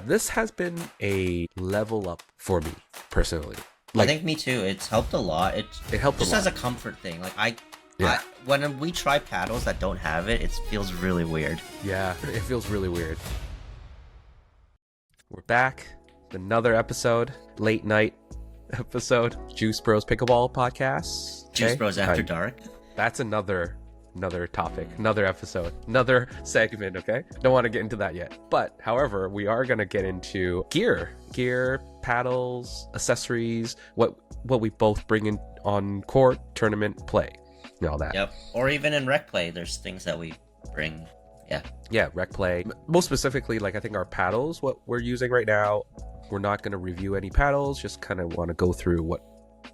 this has been a level up for me personally. I think me too. It's helped a lot. It helped just as a comfort thing. Like when we try paddles that don't have it, it feels really weird. Yeah, it feels really weird. We're back. Another episode, late night episode, Juice Bros Pickleball Podcast. Juice Bros After Dark. That's another topic, another episode, another segment, okay? Don't want to get into that yet. But, however, we are going to get into gear, paddles, accessories, what we both bring in on court, tournament, play, and all that. Yep. Or even in rec play, there's things that we bring. Yeah, rec play. Most specifically, like I think our paddles, what we're using right now, we're not going to review any paddles, just kind of want to go through what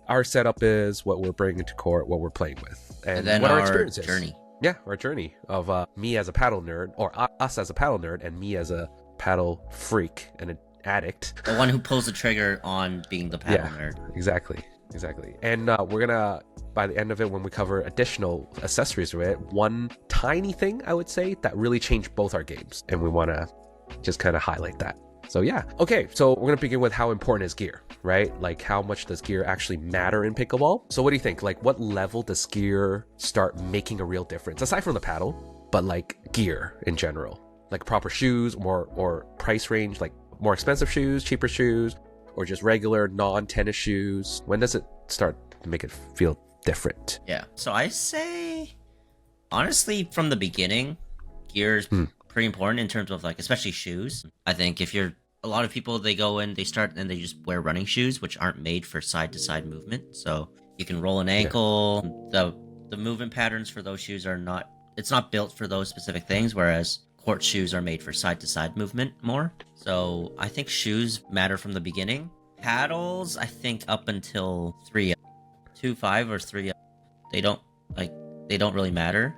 our setup is, what we're bringing to court, what we're playing with, and then what our experience is. Journey. Yeah, our journey of me as a paddle nerd, or us as a paddle nerd, and me as a paddle freak and an addict. The one who pulls the trigger on being the paddle nerd. Exactly. And we're gonna, by the end of it, when we cover additional accessories to it, one tiny thing I would say that really changed both our games, and we want to just kind of highlight that. So yeah. Okay, so we're gonna begin with how important is gear, right? Like how much does gear actually matter in pickleball? So what do you think? Like what level does gear start making a real difference? Aside from the paddle, but like gear in general. Like proper shoes, or price range, like more expensive shoes, cheaper shoes, or just regular non-tennis shoes. When does it start to make it feel different? Yeah. So I say, honestly, from the beginning, gear is pretty important in terms of like, especially shoes. I think if you're, a lot of people, they go in, they start and they just wear running shoes, which aren't made for side-to-side movement. So you can roll an ankle. Yeah. The movement patterns for those shoes are not, it's not built for those specific things, whereas court shoes are made for side-to-side movement more. So I think shoes matter from the beginning. Paddles, I think up until 3-5 or 3, they don't really matter,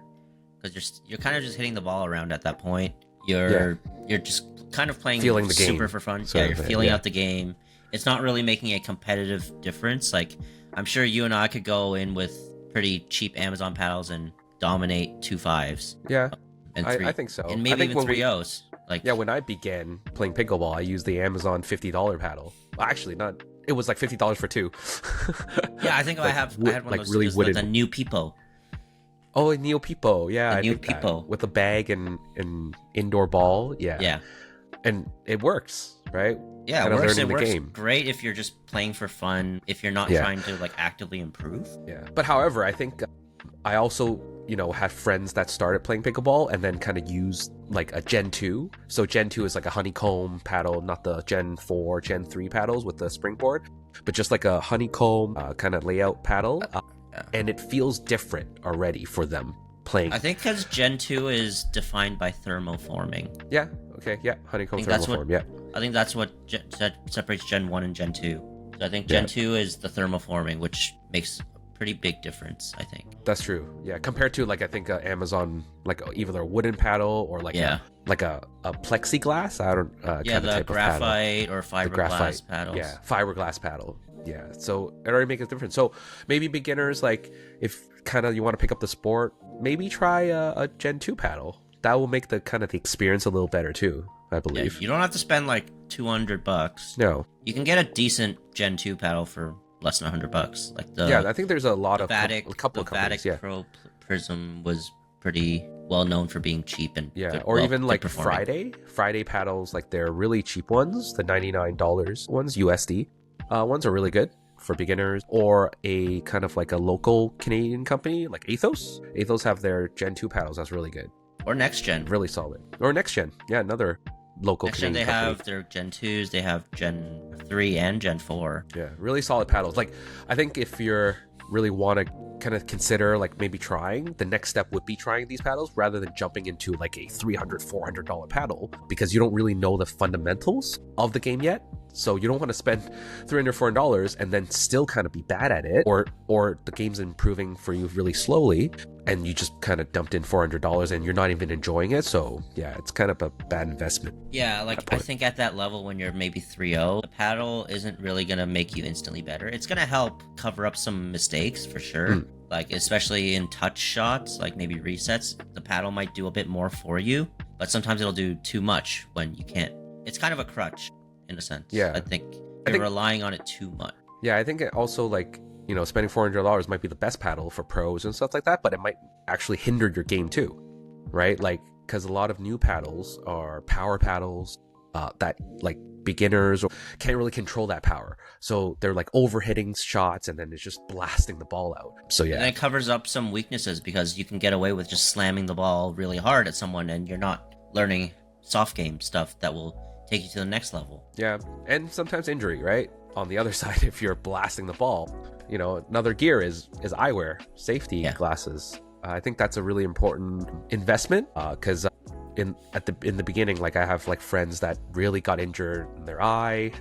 because you're kind of just hitting the ball around at that point. You're just kind of playing feeling the super game for fun. You're feeling out the game. It's not really making a competitive difference. Like I'm sure you and I could go in with pretty cheap Amazon paddles and dominate 2-5s. Yeah. And I think so. And maybe even 3-0s. When I began playing pickleball, I used the Amazon $50 paddle. Well, actually, not. It was like $50 for 2. Yeah, I think I had one of those. Really wooden. The new Peepo. Oh, a Neo Peepo. Yeah, the new Peepo with a bag and indoor ball. Yeah. Yeah. And it works, right? Yeah, it works. It works great if you're just playing for fun. If you're not trying to like actively improve. Yeah. But however, I think I also, had friends that started playing pickleball and then kind of used like a Gen 2. So Gen 2 is like a honeycomb paddle, not the Gen 4, Gen 3 paddles with the springboard, but just like a honeycomb kind of layout paddle. And it feels different already for them playing. I think because Gen 2 is defined by thermoforming. Yeah, okay, yeah, honeycomb thermoform, yeah. I think that's what separates Gen 1 and Gen 2. So I think Gen 2 is the thermoforming, which makes pretty big difference, I think. That's true. Yeah, compared to like I think Amazon, like either a wooden paddle or like a plexiglass. I don't. The graphite or fiberglass paddles. Yeah, fiberglass paddle. Yeah, so it already makes a difference. So maybe beginners, like if kind of you want to pick up the sport, maybe try a Gen 2 paddle. That will make the kind of the experience a little better too, I believe. Yeah, you don't have to spend like $200. No, you can get a decent Gen 2 paddle for less than $100. Like I think there's a lot of couple of companies. Yeah, Pro Prism was pretty well known for being cheap and good, even like Friday paddles, like they're really cheap ones, the $99 ones, USD ones are really good for beginners, or a kind of like a local Canadian company like Athos have their Gen 2 paddles. That's really good. Or Next Gen, really solid. Or Next Gen, yeah, another local Next Gen. They company. have their Gen 2s, they have Gen 3 and Gen 4. Yeah, really solid paddles. Like I think if you're really want to kind of consider like maybe trying, the next step would be trying these paddles rather than jumping into like a $300-$400 paddle, because you don't really know the fundamentals of the game yet. So you don't want to spend $300-$400 and then still kind of be bad at it, or the game's improving for you really slowly and you just kind of dumped in $400 and you're not even enjoying it. So yeah, it's kind of a bad investment. Yeah, like I think at that level when you're maybe 3-0, the paddle isn't really going to make you instantly better. It's going to help cover up some mistakes for sure. Like especially in touch shots, like maybe resets, the paddle might do a bit more for you, but sometimes it'll do too much when you can't it's kind of a crutch in a sense. Yeah. I think you're relying on it too much. Yeah, I think it also, like, you know, spending $400 might be the best paddle for pros and stuff like that, but it might actually hinder your game too, right? Like, because a lot of new paddles are power paddles that, like, beginners can't really control that power. So they're, like, overhitting shots, and then it's just blasting the ball out. So, yeah. And it covers up some weaknesses, because you can get away with just slamming the ball really hard at someone, and you're not learning soft game stuff that will take you to the next level. Yeah, and sometimes injury, right? On the other side, if you're blasting the ball, you know, another gear is eyewear, safety glasses. I think that's a really important investment, because in the beginning, like, I have, like, friends that really got injured in their eye.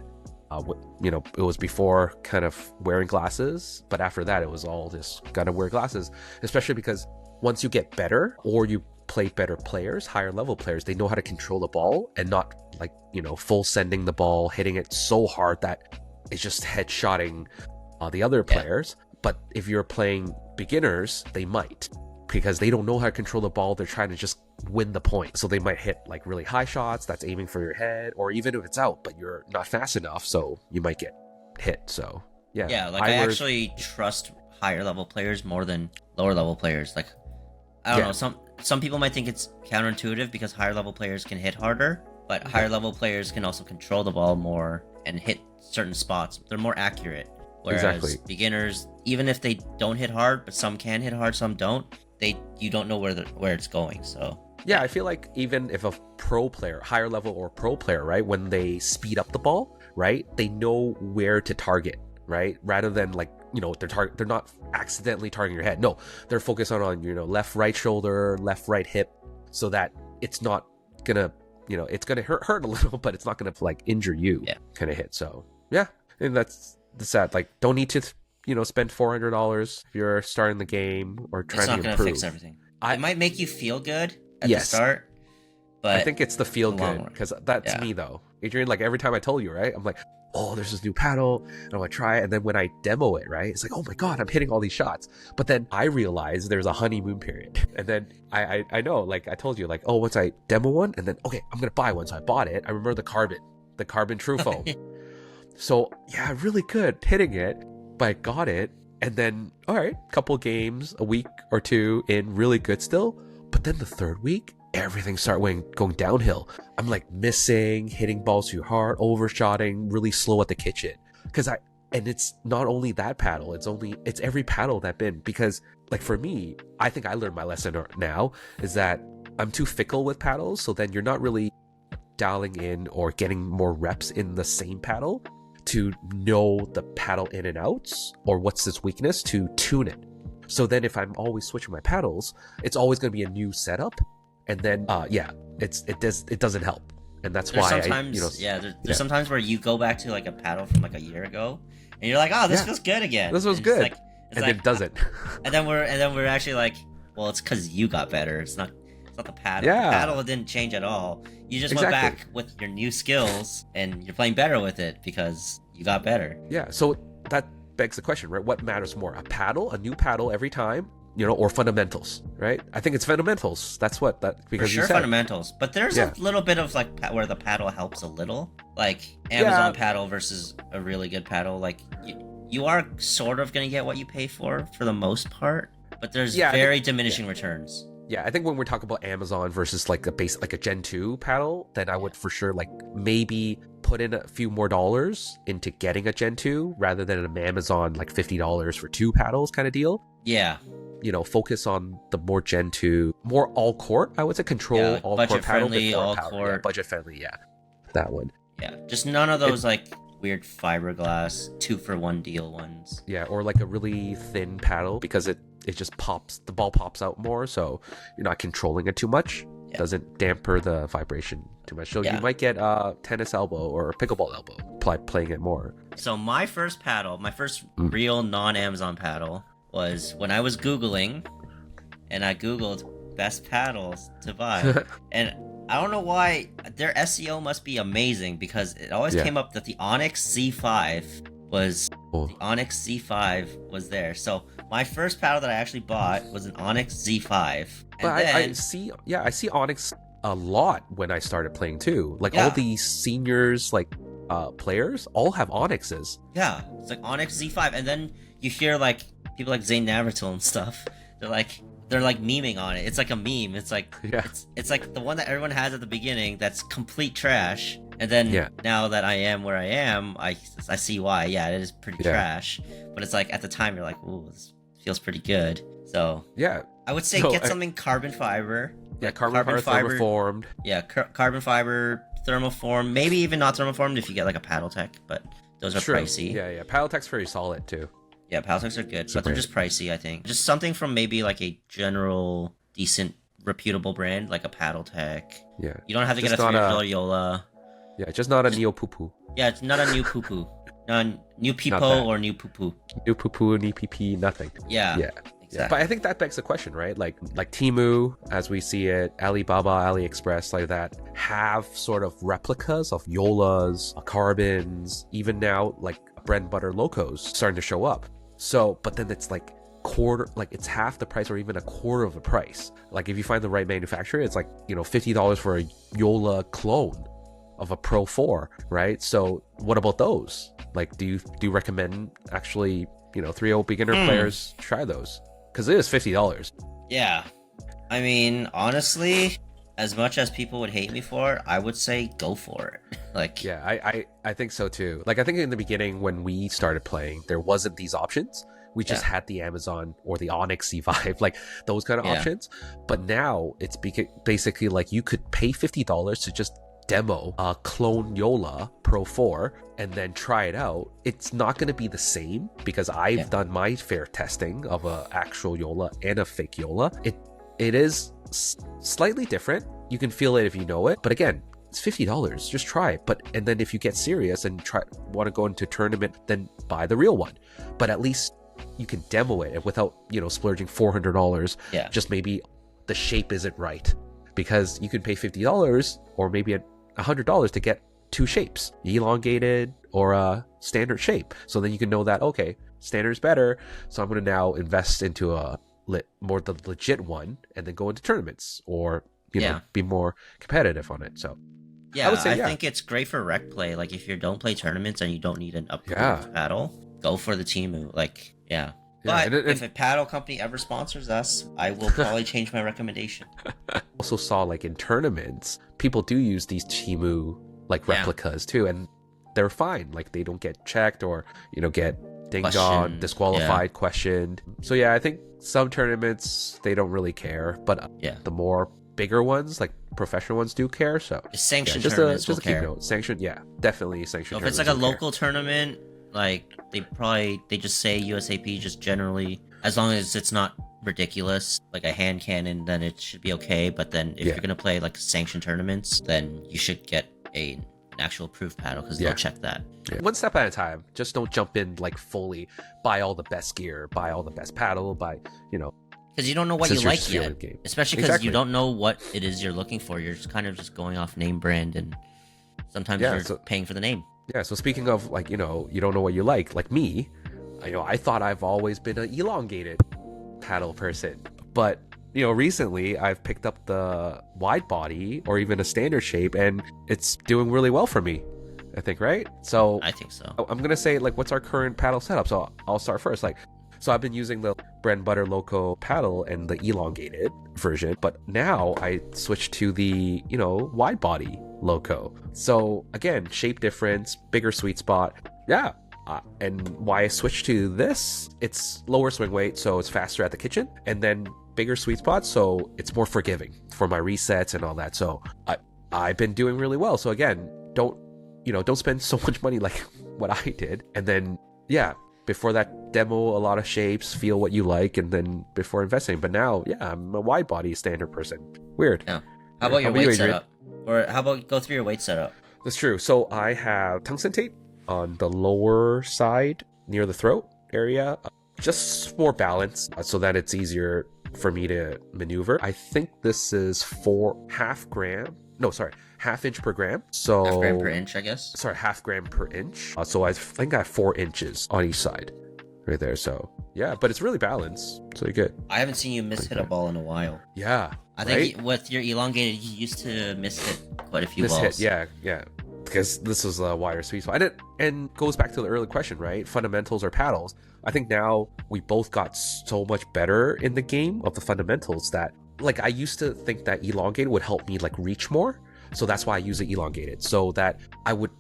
You know, it was before kind of wearing glasses, but after that, it was all just gotta wear glasses, especially because once you get better, or you play better players, higher level players, they know how to control the ball and not, like, you know, full sending the ball, hitting it so hard that it's just headshotting the other players. But if you're playing beginners, they might, because they don't know how to control the ball. They're trying to just win the point, so they might hit, like, really high shots that's aiming for your head, or even if it's out but you're not fast enough, so you might get hit. So yeah, like, I actually trust higher level players more than lower level players. Like, I don't know, some people might think it's counterintuitive because higher level players can hit harder, but higher level players can also control the ball more and hit certain spots. They're more accurate. Whereas beginners, even if they don't hit hard, but some can hit hard, some don't, you don't know where it's going. So yeah, I feel like even if a pro player, higher level or pro player, right, when they speed up the ball, right, they know where to target, right, rather than, like, you know, they're not accidentally targeting your head. No, they're focused on, you know, left, right shoulder, left, right hip, so that it's not gonna, you know, it's gonna hurt a little, but it's not gonna, like, injure you kind of hit. So yeah, and that's that. Like, don't need to, you know, spend $400 if you're starting the game or trying to improve. It's not gonna fix everything. It might make you feel good at the start, but I think it's the feel good, because that's me though, Adrian. Like, every time I told you, right, I'm like, oh, there's this new paddle, and I'm gonna try it. And then when I demo it, right, it's like, oh my god, I'm hitting all these shots. But then I realize there's a honeymoon period, and then I know, like, I told you, like, oh, once I demo one, and then okay, I'm gonna buy one. So I bought it. I remember the carbon true foam. So yeah, really good hitting it, but I got it, and then all right, couple games, a week or two in, really good still. But then the third week, everything started going downhill. I'm, like, missing, hitting balls too hard, overshotting, really slow at the kitchen. And it's not only that paddle, it's every paddle that been, because, like, for me, I think I learned my lesson now, is that I'm too fickle with paddles. So then you're not really dialing in or getting more reps in the same paddle to know the paddle in and outs, or what's its weakness, to tune it. So then if I'm always switching my paddles, it's always going to be a new setup, and then it doesn't help. And that's why there's sometimes where you go back to, like, a paddle from, like, a year ago, and you're like, oh, this feels good again. This was good, and then it doesn't. and then we're actually like, well, it's because you got better. It's not the paddle. Yeah. The paddle didn't change at all. You just went back with your new skills, and you're playing better with it because you got better. Yeah. So that begs the question, right? What matters more, a new paddle every time, you know, or fundamentals, right? I think it's fundamentals. That's because for sure, you said fundamentals. But there's a little bit of, like, where the paddle helps a little, like Amazon paddle versus a really good paddle. Like, you are sort of gonna get what you pay for the most part, but there's very diminishing returns. Yeah, I think when we're talking about Amazon versus, like, a Gen 2 paddle, then I would for sure, like, maybe put in a few more dollars into getting a Gen 2 rather than an Amazon, like, $50 for 2 paddles kind of deal. Yeah. You know, focus on the more Gen 2, more all court, I would say, control all court paddle. Budget-friendly, all court. Yeah, budget-friendly, that one. Yeah, just none of those, like, weird fiberglass 2-for-1 deal ones. Yeah, or, like, a really thin paddle, because it just pops, the ball pops out more, so you're not controlling it too much. It doesn't damper the vibration too much. So you might get tennis elbow or pickleball elbow playing it more. So my first real non-Amazon paddle was when I was Googling, and I Googled best paddles to buy. And I don't know why, their SEO must be amazing, because it always came up that the Onyx Z5 was there. So my first paddle that I actually bought was an Onyx Z5. But I see Onyx a lot when I started playing too. Like Yeah. all these seniors, like players, all have Onyxes. Yeah, it's like Onyx Z5, and then you hear like people like Zane Navratil and stuff. They're like memeing on it. It's like a meme. It's like it's like the one that everyone has at the beginning that's complete trash. And then now that I am where I am, I see why. Yeah, it is pretty trash. But it's like at the time you're like, ooh, this feels pretty good. So Yeah. I would say get something carbon fiber. Yeah, carbon fiber thermoformed. Yeah, carbon fiber, thermoform, maybe even not thermoformed if you get like a Paddletech, but those are pricey. Yeah. Paddletech's very solid too. Yeah, Paddletechs are good, but they're just pricey, I think. Just something from maybe like a general, decent, reputable brand, like a Paddletech. Yeah. You don't have to get a $300 Yola. Yeah, just not a Neo Poo Poo. Yeah, it's not a new poo poo. New Peepo or new poo poo. New Poo Poo, new PP, nothing. Yeah. Exactly. But I think that begs the question, right? Like Temu, as we see it, Alibaba, AliExpress, like that, have sort of replicas of Yolas, Carbons, even now like bread and butter locos starting to show up. So, but then it's like it's half the price or even a quarter of the price. Like if you find the right manufacturer, it's like, $50 for a Yola clone of a Pro 4, right? So what about those? Like, do you recommend actually, 3.0 beginner players try those? Because it is $50. Yeah. I mean, honestly, as much as people would hate me for it, I would say go for it. Like, yeah, I think so too. Like, I think in the beginning when we started playing, there wasn't these options. We just had the Amazon or the Onyx C5, like those kind of options. But now it's basically like you could pay $50 to just demo a clone Yola Pro 4 and then try it out. It's not going to be the same because I've done my fair testing of a actual Yola and a fake Yola. It is slightly different. You can feel it if you know it, but again, it's $50. Just try it. And then if you get serious and want to go into a tournament, then buy the real one. But at least you can demo it without splurging $400. Just maybe the shape isn't right, because you can pay $50 or maybe $100 to get two shapes, elongated or a standard shape. So then you can know that, okay, standard is better, so I'm going to now invest into a more the legit one and then go into tournaments or be more competitive on it. So I would say, I think it's great for rec play. Like if you don't play tournaments and you don't need an upgraded paddle, go for the Temu. Like but if a paddle company ever sponsors us, I will probably change my recommendation. Also saw like in tournaments, people do use these Temu like replicas too, and they're fine. Like they don't get checked or get dinged on, disqualified, questioned. So I think some tournaments they don't really care, but the more bigger ones, like professional ones, do care. So sanctioned tournaments will care. Sanctioned, definitely sanctioned. So if it's like a local tournament, like they just say USAP just generally, as long as it's not ridiculous like a hand cannon, then it should be okay. But then if you're gonna play like sanctioned tournaments, then you should get an actual approved paddle because they'll check that. One step at a time. Just don't jump in like fully buy all the best gear, buy all the best paddle, because you don't know what you like yet, especially because you don't know what it is you're looking for. You're just kind of just going off name brand, and sometimes you're paying for the name. So speaking of like, you don't know what you like me, I thought I've always been an elongated paddle person, but recently I've picked up the wide body or even a standard shape, and it's doing really well for me, I think, right? So I think so. I'm gonna say, like, what's our current paddle setup? So I'll start first. So I've been using the bread and butter loco paddle and the elongated version, but now I switched to the wide body loco. So again, shape difference, bigger sweet spot. And why I switched to this, it's lower swing weight, so it's faster at the kitchen, and then bigger sweet spot, so it's more forgiving for my resets and all that. So I've been doing really well. So again, don't spend so much money like what I did, and then before that, demo a lot of shapes, feel what you like, and then before investing. But now I'm a wide body standard person. Weird. How about your weight setup? Or how about go through your weight setup? That's true. So I have tungsten tape on the lower side near the throat area, just more balance so that it's easier for me to maneuver. I think this is half inch per gram. So half gram per inch, I guess. Sorry, half gram per inch. So I think I have 4 inches on each side right there. So but it's really balanced, so you're good. I haven't seen you hit a ball in a while. I right? think with your elongated, you used to miss hit quite a few balls. Hit, yeah. Because this was a wider sweet spot. And goes back to the earlier question, right? Fundamentals or paddles. I think now we both got so much better in the game of the fundamentals that, like, I used to think that elongated would help me, like, reach more. So that's why I use it elongated. So that I would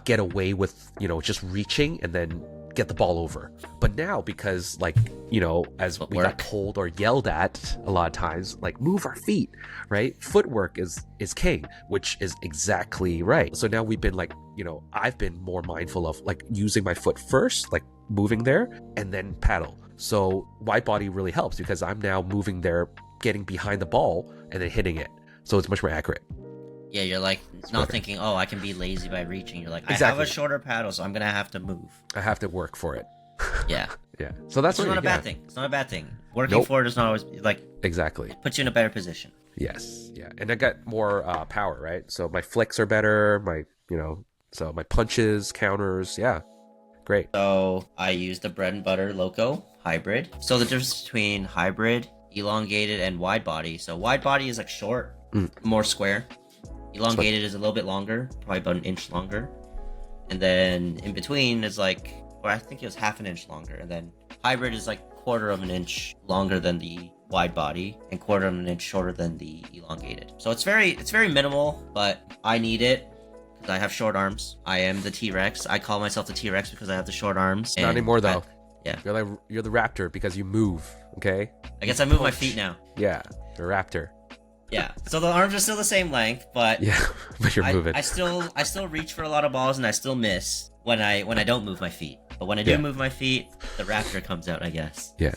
get away with, just reaching and then get the ball over. But now, because, like, as we got told or yelled at a lot of times, like, move our feet, right? Footwork is king, which is exactly right. So now we've been, like, I've been more mindful of, like, using my foot first, like moving there, and then paddle. So wide body really helps because I'm now moving there, getting behind the ball and then hitting it. So it's much more accurate. Yeah, you're like not thinking, oh, I can be lazy by reaching. You're like, exactly. I have a shorter paddle, so I'm gonna have to move. I have to work for it. Yeah. Yeah. So that's not a bad thing. It's not a bad thing. Working for it is not always like exactly. It puts you in a better position. Yes. Yeah. And I got more power, right? So my flicks are better. So my punches, counters, yeah, great. So I use the bread and butter Loco hybrid. So the difference between hybrid, elongated, and wide body. So wide body is like short, more square. Elongated is a little bit longer, probably about an inch longer. And then in between is like, or I think it was half an inch longer. And then hybrid is like quarter of an inch longer than the wide body and quarter of an inch shorter than the elongated. So it's very minimal, but I need it because I have short arms. I am the T-Rex. I call myself the T-Rex because I have the short arms. Not anymore though. Yeah. You're the raptor because you move, okay? I guess I move my feet now. Yeah, the raptor. Yeah, so the arms are still the same length, but yeah, but you're moving. I still reach for a lot of balls, and I still miss when I don't move my feet. But when I do move my feet, the raptor comes out, I guess. Yeah.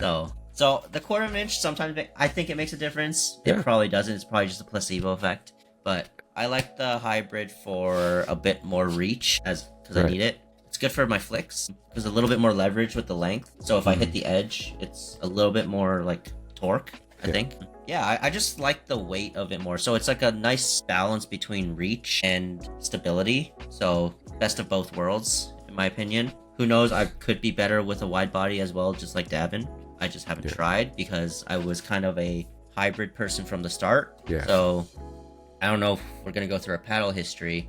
So the quarter of an inch, sometimes I think it makes a difference. It probably doesn't. It's probably just a placebo effect. But I like the hybrid for a bit more reach, because I need it. It's good for my flicks. There's a little bit more leverage with the length. So if I hit the edge, it's a little bit more like torque, I think. Yeah, I just like the weight of it more. So it's like a nice balance between reach and stability. So best of both worlds, in my opinion. Who knows, I could be better with a wide body as well, just like Davin. I just haven't tried because I was kind of a hybrid person from the start. Yeah. So I don't know if we're going to go through our paddle history.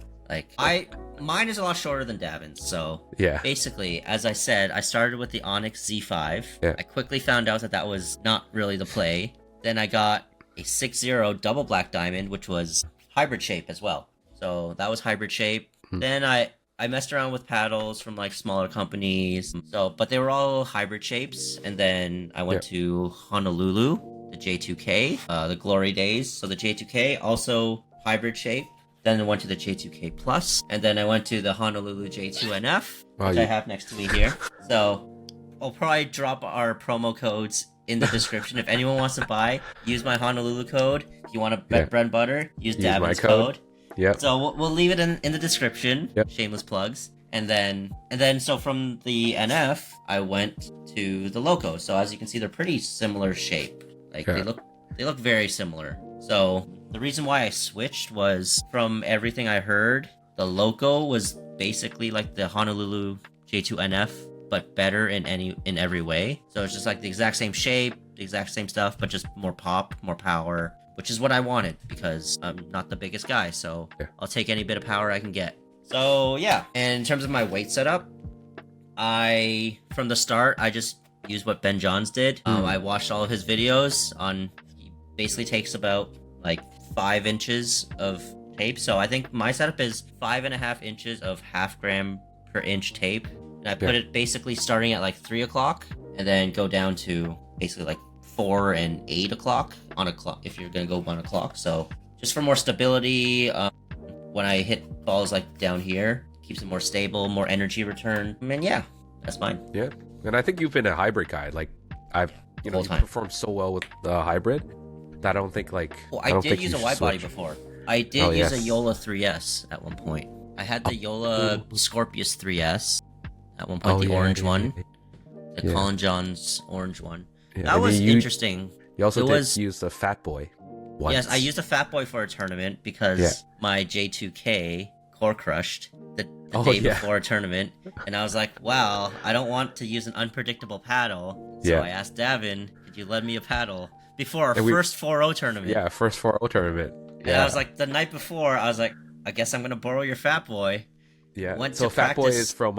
Mine is a lot shorter than Davin's. So basically, as I said, I started with the Onyx Z5. Yeah. I quickly found out that was not really the play. Then I got a 6-0 double black diamond, which was hybrid shape as well. So that was hybrid shape. Then I messed around with paddles from like smaller companies. But they were all hybrid shapes. And then I went to Honolulu, the J2K, the glory days. So the J2K, also hybrid shape. Then I went to the J2K Plus. And then I went to the Honolulu J2NF, which I have next to me here. So I'll probably drop our promo codes in the description. If anyone wants to buy, use my Honolulu code. If you want to bet bread and butter, use Davin's code. Yeah. So we'll leave it in the description. Yep. Shameless plugs. And then so from the NF, I went to the Loco. So as you can see, they're pretty similar shape. Like they look very similar. So the reason why I switched was, from everything I heard, the Loco was basically like the Honolulu J2NF, but better in every way. So it's just like the exact same shape, the exact same stuff, but just more pop, more power, which is what I wanted because I'm not the biggest guy. So I'll take any bit of power I can get. So yeah, and in terms of my weight setup, from the start, I just used what Ben Johns did. I watched all of his videos he basically takes about like 5 inches of tape. So I think my setup is 5.5 inches of 0.5 gram per inch tape. And I put it basically starting at like 3 o'clock and then go down to basically like 4 and 8 o'clock on a clock if you're going to go 1 o'clock. So just for more stability, when I hit balls like down here, keeps it more stable, more energy return. And yeah, that's mine. Yeah. And I think you've been a hybrid guy. Like you performed so well with the hybrid that I don't think like... Well, I did use a wide body before. I did use a Yola 3S at one point. I had the Yola Scorpius 3S. At one point, the orange one. The Colin John's orange one. Yeah. That was interesting. You also use the Fat Boy once. Yes, I used a Fat Boy for a tournament because my J2K core crushed the day before a tournament. And I was like, wow, I don't want to use an unpredictable paddle. So I asked Davin, could you lend me a paddle? before our And first 4-0 tournament. Yeah, first 4-0 tournament. And I was like, the night before, I was like, I guess I'm going to borrow your Fat Boy. Yeah. Went So to Fat Boy practice is from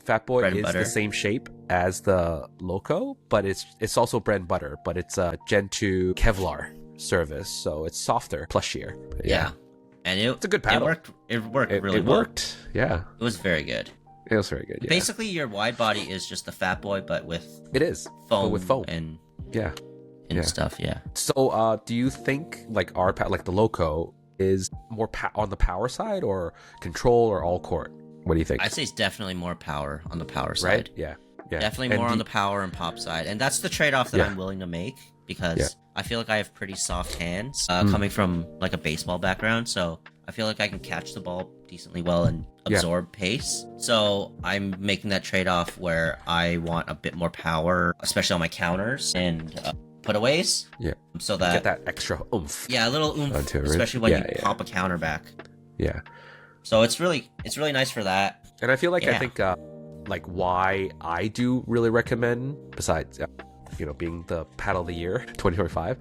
Fat Boy bread and is butter. the same shape as the Loco, but it's also bread and butter, but it's a Gen 2 Kevlar service, so it's softer, plushier. Yeah. And it's a good paddle. It worked really it well. worked. Yeah. It was very good. It was very good. Yeah. Basically, your wide body is just the Fat Boy, but with It is. foam, But with foam. and Yeah. stuff. Yeah. So, do you think like like the Loco is more on the power side or control or all court? What do you think? I'd say it's definitely more power on the power side. Right? Yeah. Yeah. Definitely more on the power and pop side, and that's the trade-off that Yeah. I'm willing to make because Yeah. I feel like I have pretty soft hands, coming from like a baseball background. So I feel like I can catch the ball decently well and absorb pace. So I'm making that trade-off where I want a bit more power, especially on my counters and putaways. Yeah. So that Get that extra oomph. yeah, a little oomph, Onto it, right? especially when Yeah, you yeah. pop a counter back. Yeah. So it's really nice for that. And I feel like Yeah. I think like why I do really recommend, besides being the paddle of the year 2025,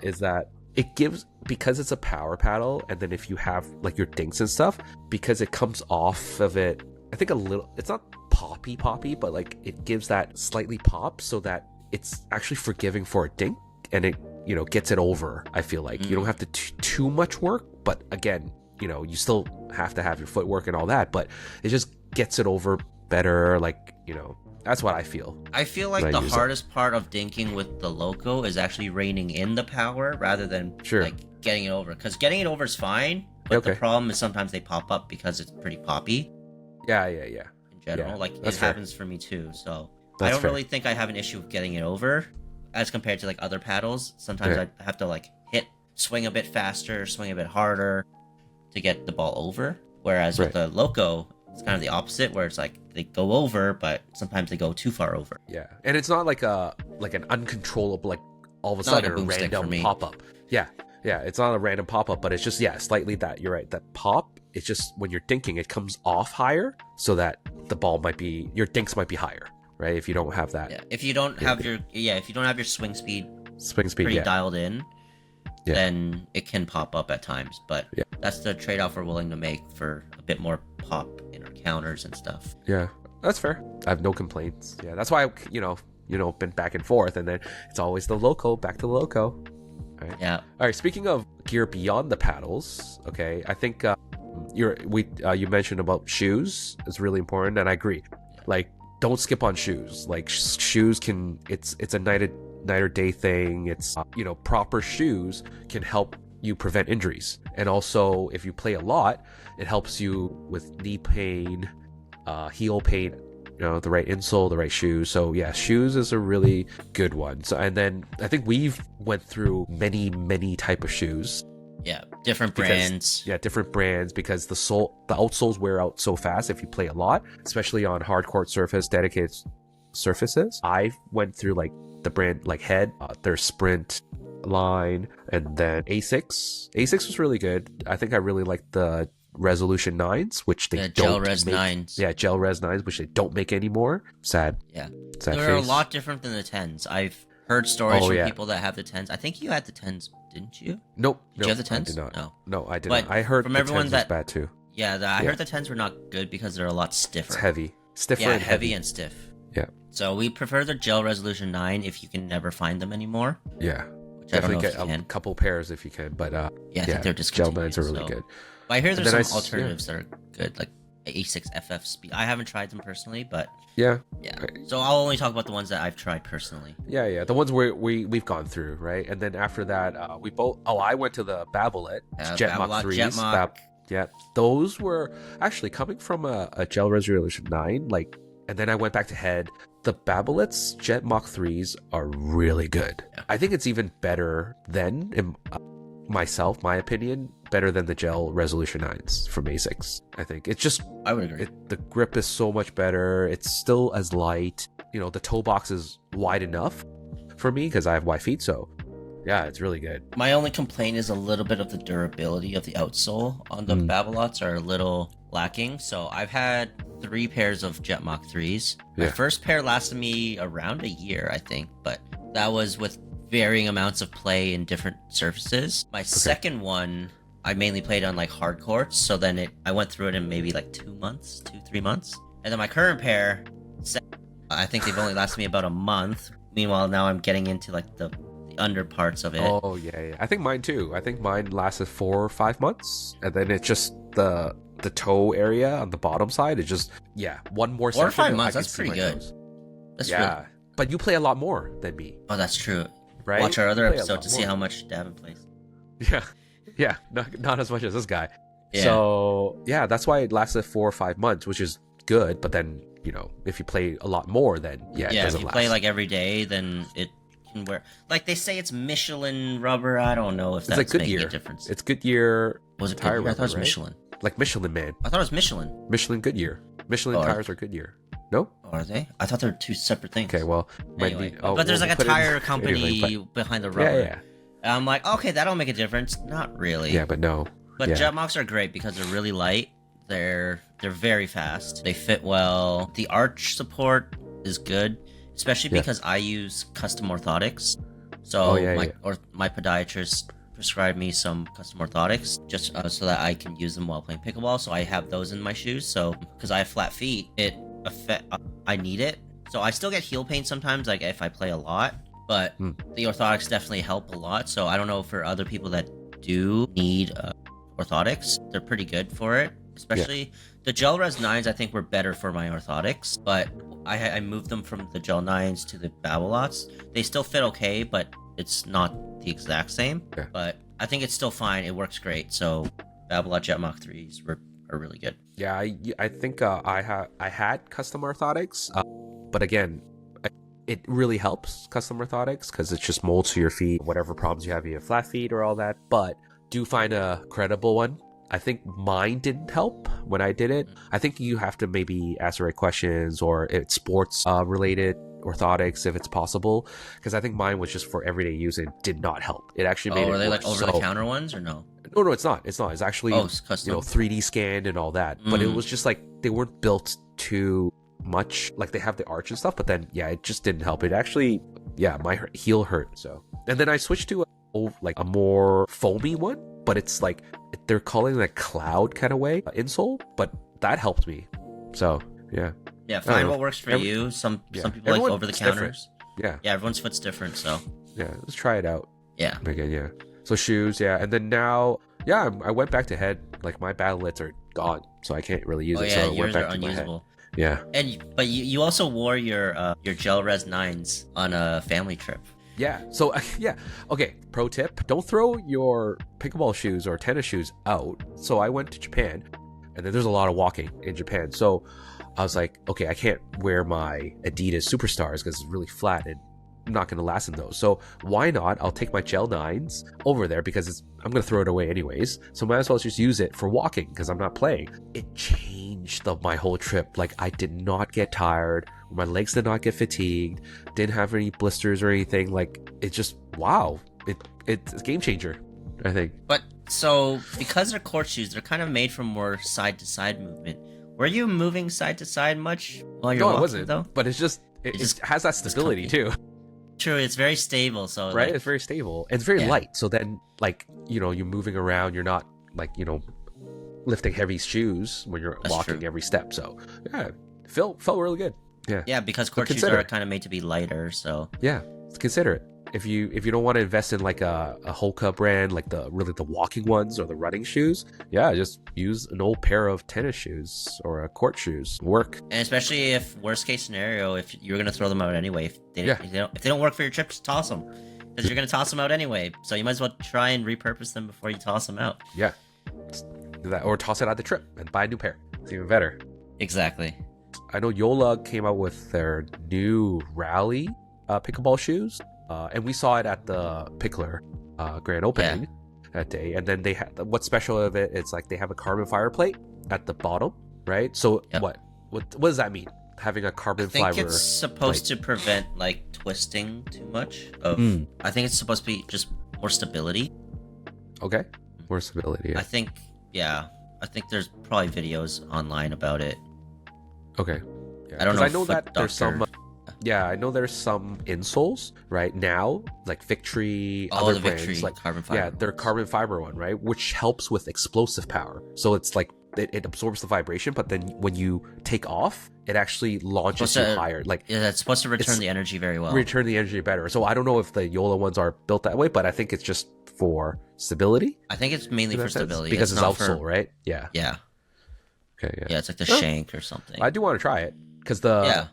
is that it gives, because it's a power paddle, and then if you have like your dinks and stuff, because it comes off of it, I think a little, it's not poppy, but like it gives that slightly pop so that it's actually forgiving for a dink, and it gets it over. I feel like you don't have to too much work, but again, you still have to have your footwork and all that, but it just gets it over better. Like, that's what I feel. I feel like when I the use it. hardest part of dinking with the Loco is actually reining in the power rather than like getting it over. Because getting it over is fine, but the problem is sometimes they pop up because it's pretty poppy. Yeah. In general, like it that's fair. happens for me too. So I That's don't fair. really think I have an issue with getting it over, as compared to like other paddles. Sometimes I have to like swing a bit faster, swing a bit harder to get the ball over. Whereas with the Loco, it's kind of the opposite, where it's like they go over, but sometimes they go too far over. Yeah, and it's not like an uncontrollable, like all of a Not like sudden a boomstick for random me. pop up. Yeah, it's not a random pop up, but it's just slightly that. You're right. That pop. It's just when you're dinking, it comes off higher, so that the ball your dinks might be higher, right? If you don't have that. Yeah, if you don't have your swing speed pretty yeah. dialed in, Yeah. then it can pop up at times. But that's the trade-off we're willing to make for a bit more pop in our counters and stuff. Yeah, that's fair. I have no complaints. Yeah, that's why been back and forth, and then it's always the Loco, back to the Loco. Right? Yeah. All right. Speaking of gear beyond the paddles, okay, I think you mentioned about shoes is really important, and I agree. Like, don't skip on shoes. Like, shoes it's a night or day thing. It's proper shoes can help you prevent injuries, and also if you play a lot, it helps you with knee pain, heel pain. The right insole, the right shoe. So yeah, shoes is a really good one. So, and then I think we've went through many type of shoes. Yeah, different brands. Different brands, because the outsoles wear out so fast if you play a lot, especially on hard court surface, dedicated surfaces. I went through like the brand like Head, their Sprint line, and then Asics. Asics was really good. I think I really liked the Resolution 9s, which they don't Gel Res make. 9s. Yeah, Gel Res 9s, which they don't make anymore. Sad. Yeah. Sad They're a face. lot different than the 10s. I've heard stories from people that have the 10s. I think you had the 10s, didn't you? Nope. Did you have the 10s? I did not. No, I did But not. I heard from the everyone 10s that- was bad too. Yeah, I heard the 10s were not good because they're a lot stiffer. It's heavy. Stiffer Yeah, and heavy and stiff. Yeah. So we prefer the Gel Resolution 9 if you can never find them anymore. Yeah. Which I don't Definitely know get if you a can. couple pairs if you can, but Yeah, I think they're Gel discontinued. 9s are really so- good. But I hear there's then some alternatives that are good, like A6 FF Speed. I haven't tried them personally, but Yeah. yeah. Right. So I'll only talk about the ones that I've tried personally. Yeah. The ones we've gone through, right? And then after that, we both. Oh, I went to the Babolet Jet Mach Babolat, 3s. Jetmach. Yeah, those were actually coming from a Gel Resolution 9. Like, and then I went back to Head. The Babolet's Jet Mach 3s are really good. Yeah. I think it's even better than, in my opinion, better than the Gel Resolution 9s from Asics. I think it's just, I would agree. the grip is so much better. It's still as light. The toe box is wide enough for me because I have wide feet. So yeah, it's really good. My only complaint is a little bit of the durability of the outsole on the Babolots are a little lacking. So I've had 3 pairs of Jet Mach 3s. My Yeah. first pair lasted me around a year, I think, but that was with varying amounts of play in different surfaces. My second one, I mainly played on like hard courts, so then I went through it in maybe like 3 months. And then my current pair, I think they've only lasted me about a month. Meanwhile, now I'm getting into like the under parts of it. Oh yeah. I think mine too. I think mine lasted 4 or 5 months, and then it's just the toe area on the bottom side. It's just one more. 4 or 5 section, months. That's pretty good. That's really... But you play a lot more than me. Oh, that's true. Right? Watch our other episode to see how much Davin plays. Yeah. Not as much as this guy. Yeah. So that's why it lasted 4 or 5 months, which is good. But then if you play a lot more, then it doesn't if you last. play like every day, then it can wear. Like they say, it's Michelin rubber. I don't know if that's like making a difference. It's Goodyear. Was it tire Goodyear? I thought it was rubber, right? Michelin. Like Michelin, man. I thought it was Michelin. Michelin, Goodyear. Michelin tires are Goodyear. No? Are they? I thought they were two separate things. Okay, well, anyway, but there's like a tire company behind the rubber. Yeah. And I'm like, okay, that'll make a difference. Not really. Yeah, but no. But Jetmocks are great because they're really light. They're very fast. They fit well. The arch support is good, especially because I use custom orthotics. So my podiatrist prescribed me some custom orthotics just so that I can use them while playing pickleball. So I have those in my shoes. So because I have flat feet, I need it. So I still get heel pain sometimes, like if I play a lot. But the orthotics definitely help a lot. So I don't know for other people that do need orthotics, they're pretty good for it. Especially the Gel Res 9s, I think were better for my orthotics. But I moved them from the Gel 9s to the Babolat's. They still fit okay, but it's not the exact same. Yeah. But I think it's still fine. It works great. So Babolat Jetmock 3s are really good. Yeah, I think I had custom orthotics, but again, it really helps custom orthotics because it just molds to your feet, whatever problems you have flat feet or all that. But do find a credible one. I think mine didn't help when I did it. I think you have to maybe ask the right questions, or it's sports related orthotics if it's possible, because I think mine was just for everyday use and did not help. It actually made it are they worse. like over the counter ones or no? No, it's not. It's actually it's custom. 3D scanned and all that. But it was just like they weren't built too much. Like they have the arch and stuff, but then it just didn't help. It actually my heel hurt. So and then I switched to a more foamy one, but it's like they're calling it a cloud kind of way insole, but that helped me. So find what works for you. Some people like over the counters. Yeah, everyone's foot's different. So let's try it out. Yeah, again, So shoes, and then now, I went back to head. Like my battlets are gone, so I can't really use it. So I went back to unusable. My head. Yeah. But you also wore your Gel Res 9s on a family trip. Yeah. So okay. Pro tip: don't throw your pickleball shoes or tennis shoes out. So I went to Japan, and then there's a lot of walking in Japan. So I was like, okay, I can't wear my Adidas Superstars because it's really flat and I'm not going to last in those. So why not? I'll take my Gel 9s over there because I'm going to throw it away anyways. So might as well just use it for walking because I'm not playing. It changed my whole trip. Like I did not get tired. My legs did not get fatigued. Didn't have any blisters or anything. Like it just, wow. It's a game changer, I think. But so because they're court shoes, they're kind of made for more side to side movement. Were you moving side to side much while you're walking? No, I wasn't. Though? But it has that stability too. True, it's very stable. So right, it's very stable. It's very light. So then, you're moving around. You're not lifting heavy shoes when you're walking every step. So felt really good. Yeah, because court shoes are kind of made to be lighter. So consider it. If you don't want to invest in like a Hoka brand, like the walking ones or the running shoes, just use an old pair of tennis shoes or court shoes. Work. And especially if worst case scenario, if you're gonna throw them out anyway, if they don't work for your trip, just toss them because you're gonna toss them out anyway. So you might as well try and repurpose them before you toss them out. Yeah, do that or toss it at the trip and buy a new pair. It's even better. Exactly. I know Yola came out with their new Rally pickleball shoes. And we saw it at the Pickler grand opening that day. And then they had what's special of it? It's like they have a carbon fiber plate at the bottom, right? So what does that mean? Having a carbon fiber? I think it's supposed to prevent twisting too much. I think it's supposed to be just more stability. Okay, more stability. Yeah. I think there's probably videos online about it. Okay. I don't know. I know that there's some. Yeah, I know there's some insoles right now, like Victory, Oh, other the brands, Victory like carbon fiber. yeah, they're carbon fiber one, right? Which helps with explosive power. So it's like it absorbs the vibration, but then when you take off, it actually launches you higher. Like yeah, that's supposed to return the energy very well. Return the energy better. So I don't know if the Yola ones are built that way, but I think it's just for stability. I think it's mainly for stability because it's not outsole, right? Yeah. Yeah. Okay. Yeah. Yeah, it's like the shank or something. I do want to try it because the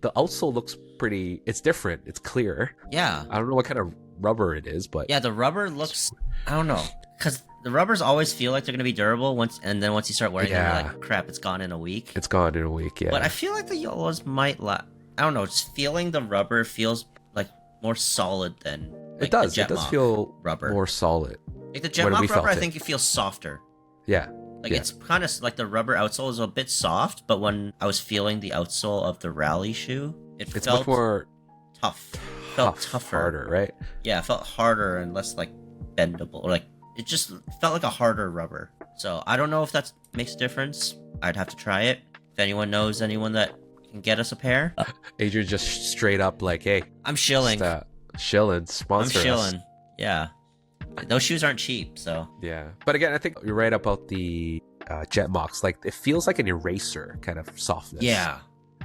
outsole looks pretty. It's different. It's clear. Yeah. I don't know what kind of rubber it is, but yeah, the rubber looks. I don't know, because the rubbers always feel like they're gonna be durable and then once you start wearing them, you're like, crap, it's gone in a week. It's gone in a week. Yeah. But I feel like the Yolas might I don't know. Just feeling the rubber feels like more solid than. Like, it does. It does feel rubber more solid. Like the Jetmock rubber, I think it feels softer. Yeah. Like it's kind of like the rubber outsole is a bit soft, but when I was feeling the outsole of the Rally shoe, it's felt much more tough. Felt tougher, harder, right? Yeah, it felt harder and less like bendable, or like it just felt like a harder rubber. So I don't know if that makes a difference. I'd have to try it. If anyone knows anyone that can get us a pair, Adrian just straight up like, hey, I'm shilling. Shilling, sponsor I'm us. shilling. Yeah. Those shoes aren't cheap, so. Yeah. But again, I think you're right about the Jetmocks. Like, it feels like an eraser kind of softness. Yeah.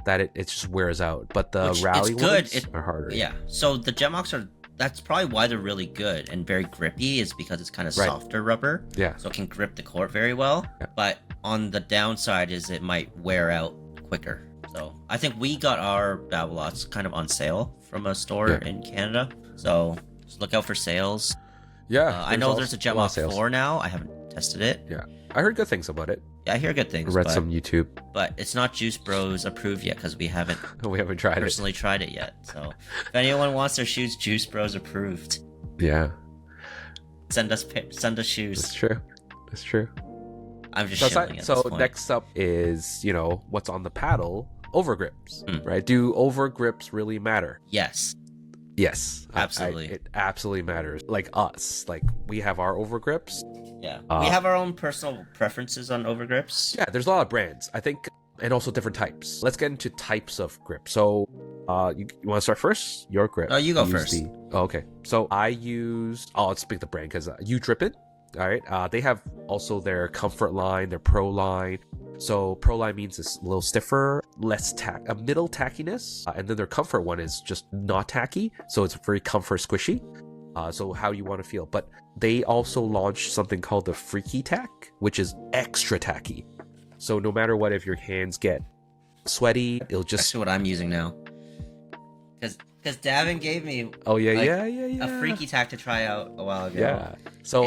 That it just wears out. But the Rally ones are harder. Yeah. So the Jetmocks are, that's probably why they're really good and very grippy, is because it's kind of softer rubber. Yeah. So it can grip the court very well. Yeah. But on the downside is it might wear out quicker. So I think we got our Babolat kind of on sale from a store in Canada. So just look out for sales. Yeah, I know there's a Jetmock 4 now. I haven't tested it. Yeah, I heard good things about it. Yeah, I hear good things. I read some YouTube. But it's not Juice Bros approved yet because we haven't personally tried it yet. So if anyone wants their shoes Juice Bros approved, yeah, send us shoes. That's true. I'm just shilling so next up is, what's on the paddle, overgrips, right? Do overgrips really matter? Yes, absolutely. It absolutely matters. Like us, like we have our overgrips. Yeah, we have our own personal preferences on overgrips. Yeah, there's a lot of brands, I think, and also different types. Let's get into types of grip. So, you want to start first? Your grip. Oh, you go first. Okay. So I use. I'll speak the brand because you drip it. All right. They have also their comfort line, their pro line. So pro line means it's a little stiffer, less a middle tackiness, and then their comfort one is just not tacky, so it's very comfort squishy. So how you want to feel. But they also launched something called the Freaky Tack, which is extra tacky. So no matter what, if your hands get sweaty, it'll just. That's what I'm using now. Because Davin gave me. Oh yeah, a Freaky Tack to try out a while ago. Yeah. So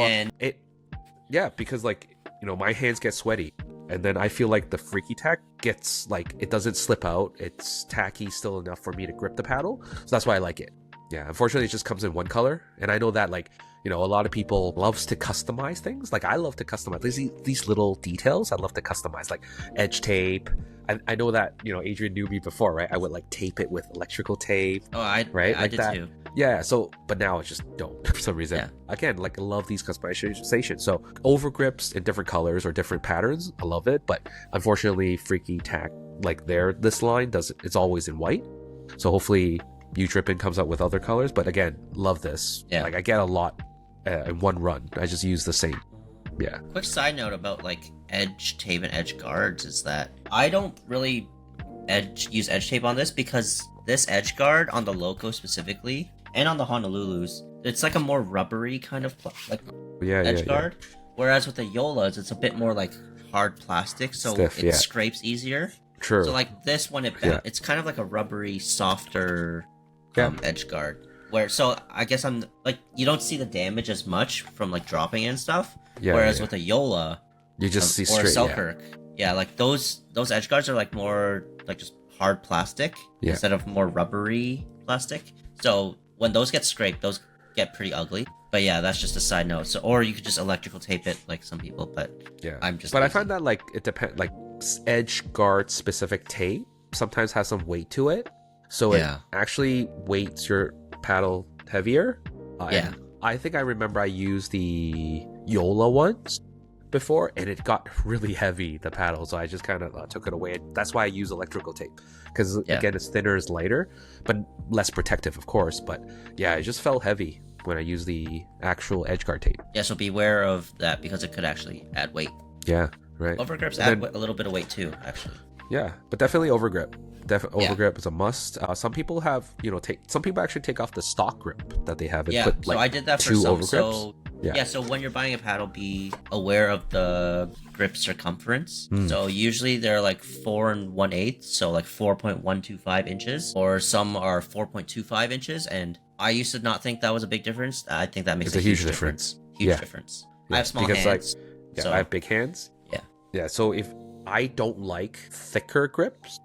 because my hands get sweaty. And then I feel like the Freaky Tack gets, it doesn't slip out. It's tacky still enough for me to grip the paddle. So that's why I like it. Yeah, unfortunately, it just comes in one color. And I know that, a lot of people loves to customize things. I love to customize. These little details I love to customize, like edge tape. I know that, Adrian knew me before, right? I would, tape it with electrical tape. Oh, I did that too. Yeah, but now I just don't for some reason. Yeah. Again, I love these customizations. So overgrips in different colors or different patterns, I love it. But unfortunately, Freaky Tack, this line it's always in white. So hopefully, U-Trippin comes out with other colors. But again, love this. Yeah. I get a lot in one run. I just use the same. Yeah. Quick side note about edge tape and edge guards is that I don't really use edge tape on this because this edge guard on the Loco specifically and on the Honolulu's, it's a more rubbery kind of edge guard. Yeah. Whereas with the Yolas, it's a bit more hard plastic, so it scrapes easier. True. So this one, it's kind of like a rubbery, softer edge guard. So I guess I'm you don't see the damage as much from dropping and stuff. Yeah. Whereas with a Yola, you just see straight. Or a Selkirk, those edge guards are more just hard plastic instead of more rubbery plastic. So when those get scraped, those get pretty ugly. But yeah, that's just a side note. So or you could just electrical tape it like some people. But yeah, I'm just. But I find that it depends. Edge guard specific tape sometimes has some weight to it, so it actually weights your paddle heavier. And I think I remember I used the Yola ones, before, and it got really heavy, the paddle, so I just kind of took it away. That's why I use electrical tape, because again, it's thinner, it's lighter, but less protective, of course. But yeah, it just felt heavy when I use the actual edgeguard tape. Yeah, so beware of that because it could actually add weight. Yeah, right. Overgrips add a little bit of weight too, actually. Yeah, but definitely overgrip. Overgrip is a must. Some people have, some people actually take off the stock grip that they have and put like so I did that for two some. overgrips. So when you're buying a paddle, be aware of the grip circumference. So usually they're like 4 1/8, so like 4.125 inches, or some are 4.25 inches. And I used to not think that was a big difference. I think that makes a huge difference. Huge difference. I have small hands. I have big hands. Yeah. So if I don't like thicker grips,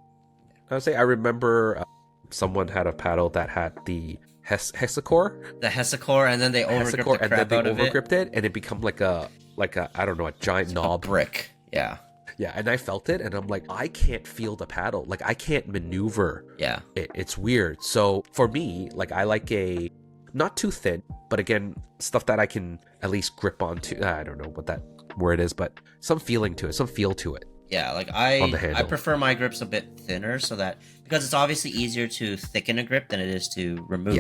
I would say I remember someone had a paddle that had the hexacore. The hexacore, and then they overgripped it, and it became like a I don't know, a giant knob, a brick. Yeah. Yeah, and I felt it, and I'm like, I can't feel the paddle. Like, I can't maneuver. Yeah. It's weird. So for me, like, I like a not too thin, but again, stuff that I can at least grip onto. I don't know what that word is, but some feeling to it, some feel to it. Yeah, like I prefer my grips a bit thinner, so that because it's obviously easier to thicken a grip than it is to remove.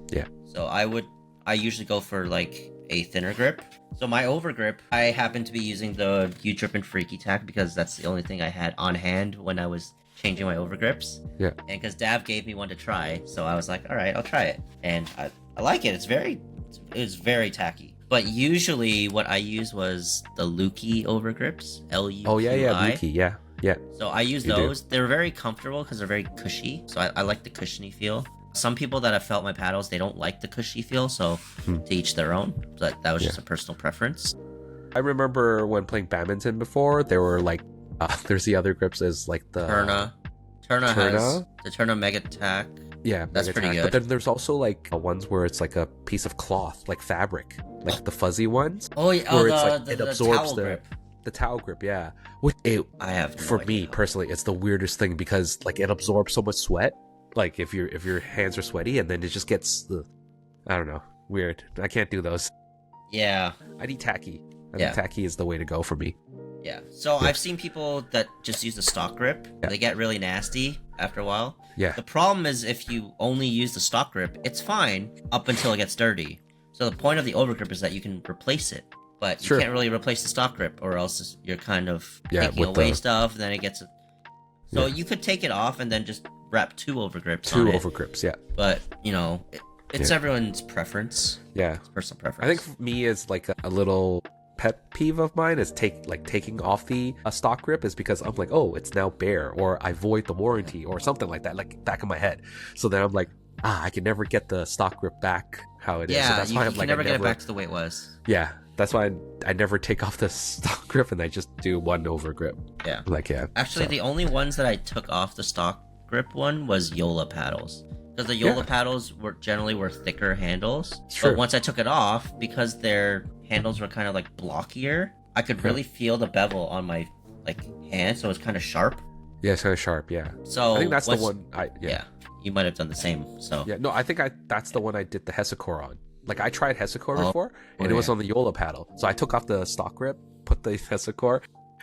Yeah. So I usually go for like a thinner grip. So my overgrip, I happen to be using the U-Drip and Freaky Tack because that's the only thing I had on hand when I was changing my overgrips. Yeah. And because Dav gave me one to try, so I was like, all right, I'll try it, and I like it. It's very tacky. But usually what I use was the Lukey overgrips. L-U-Q-I. Oh, yeah, Lukey, yeah. So I use those. They're very comfortable because they're very cushy. So I like the cushiony feel. Some people that have felt my paddles, they don't like the cushy feel, so to each their own. But that was just a personal preference. I remember when playing badminton before, there were like, there's the other grips is like the... Turna has the Turna Mega Tack. Yeah, that's pretty good. But then there's also like ones where it's like a piece of cloth, like fabric, like the fuzzy ones. Oh yeah, where it absorbs the towel grip. Yeah, I have no for idea. me personally, it's the weirdest thing because like it absorbs so much sweat. Like if your hands are sweaty, and then it just gets I don't know, weird. I can't do those. Yeah, I need tacky. I think tacky is the way to go for me. Yeah. So I've seen people that just use the stock grip. Yeah. They get really nasty after a while. Yeah. The problem is if you only use the stock grip, it's fine up until it gets dirty. So the point of the overgrip is that you can replace it, but you can't really replace the stock grip, or else you're kind of taking away stuff, and then it gets. So you could take it off and then just wrap two overgrips. Yeah. But it's everyone's preference. Yeah. It's personal preference. I think for me, it's like a little pet peeve of mine is taking off the stock grip is because I'm like, oh, it's now bare, or I void the warranty or something like that, like back of my head. So then I'm like, I can never get the stock grip back how it is. So that's why I'm like, never get it back to the way it was. Yeah, that's why I never take off the stock grip and I just do one over grip. Yeah. Actually, the only ones that I took off the stock grip one was Yola paddles. Because the Yola paddles were thicker handles. But once I took it off, because their handles were kind of like blockier, I could really feel the bevel on my hand, so it's kind of sharp. Yeah, it's kind of sharp, yeah. So I think that's the one you might have done the same. So yeah, no, I think that's the one I did the Hexacore on. Like I tried Hexacore before, and it was on the Yola paddle. So I took off the stock grip, put the Hexacore,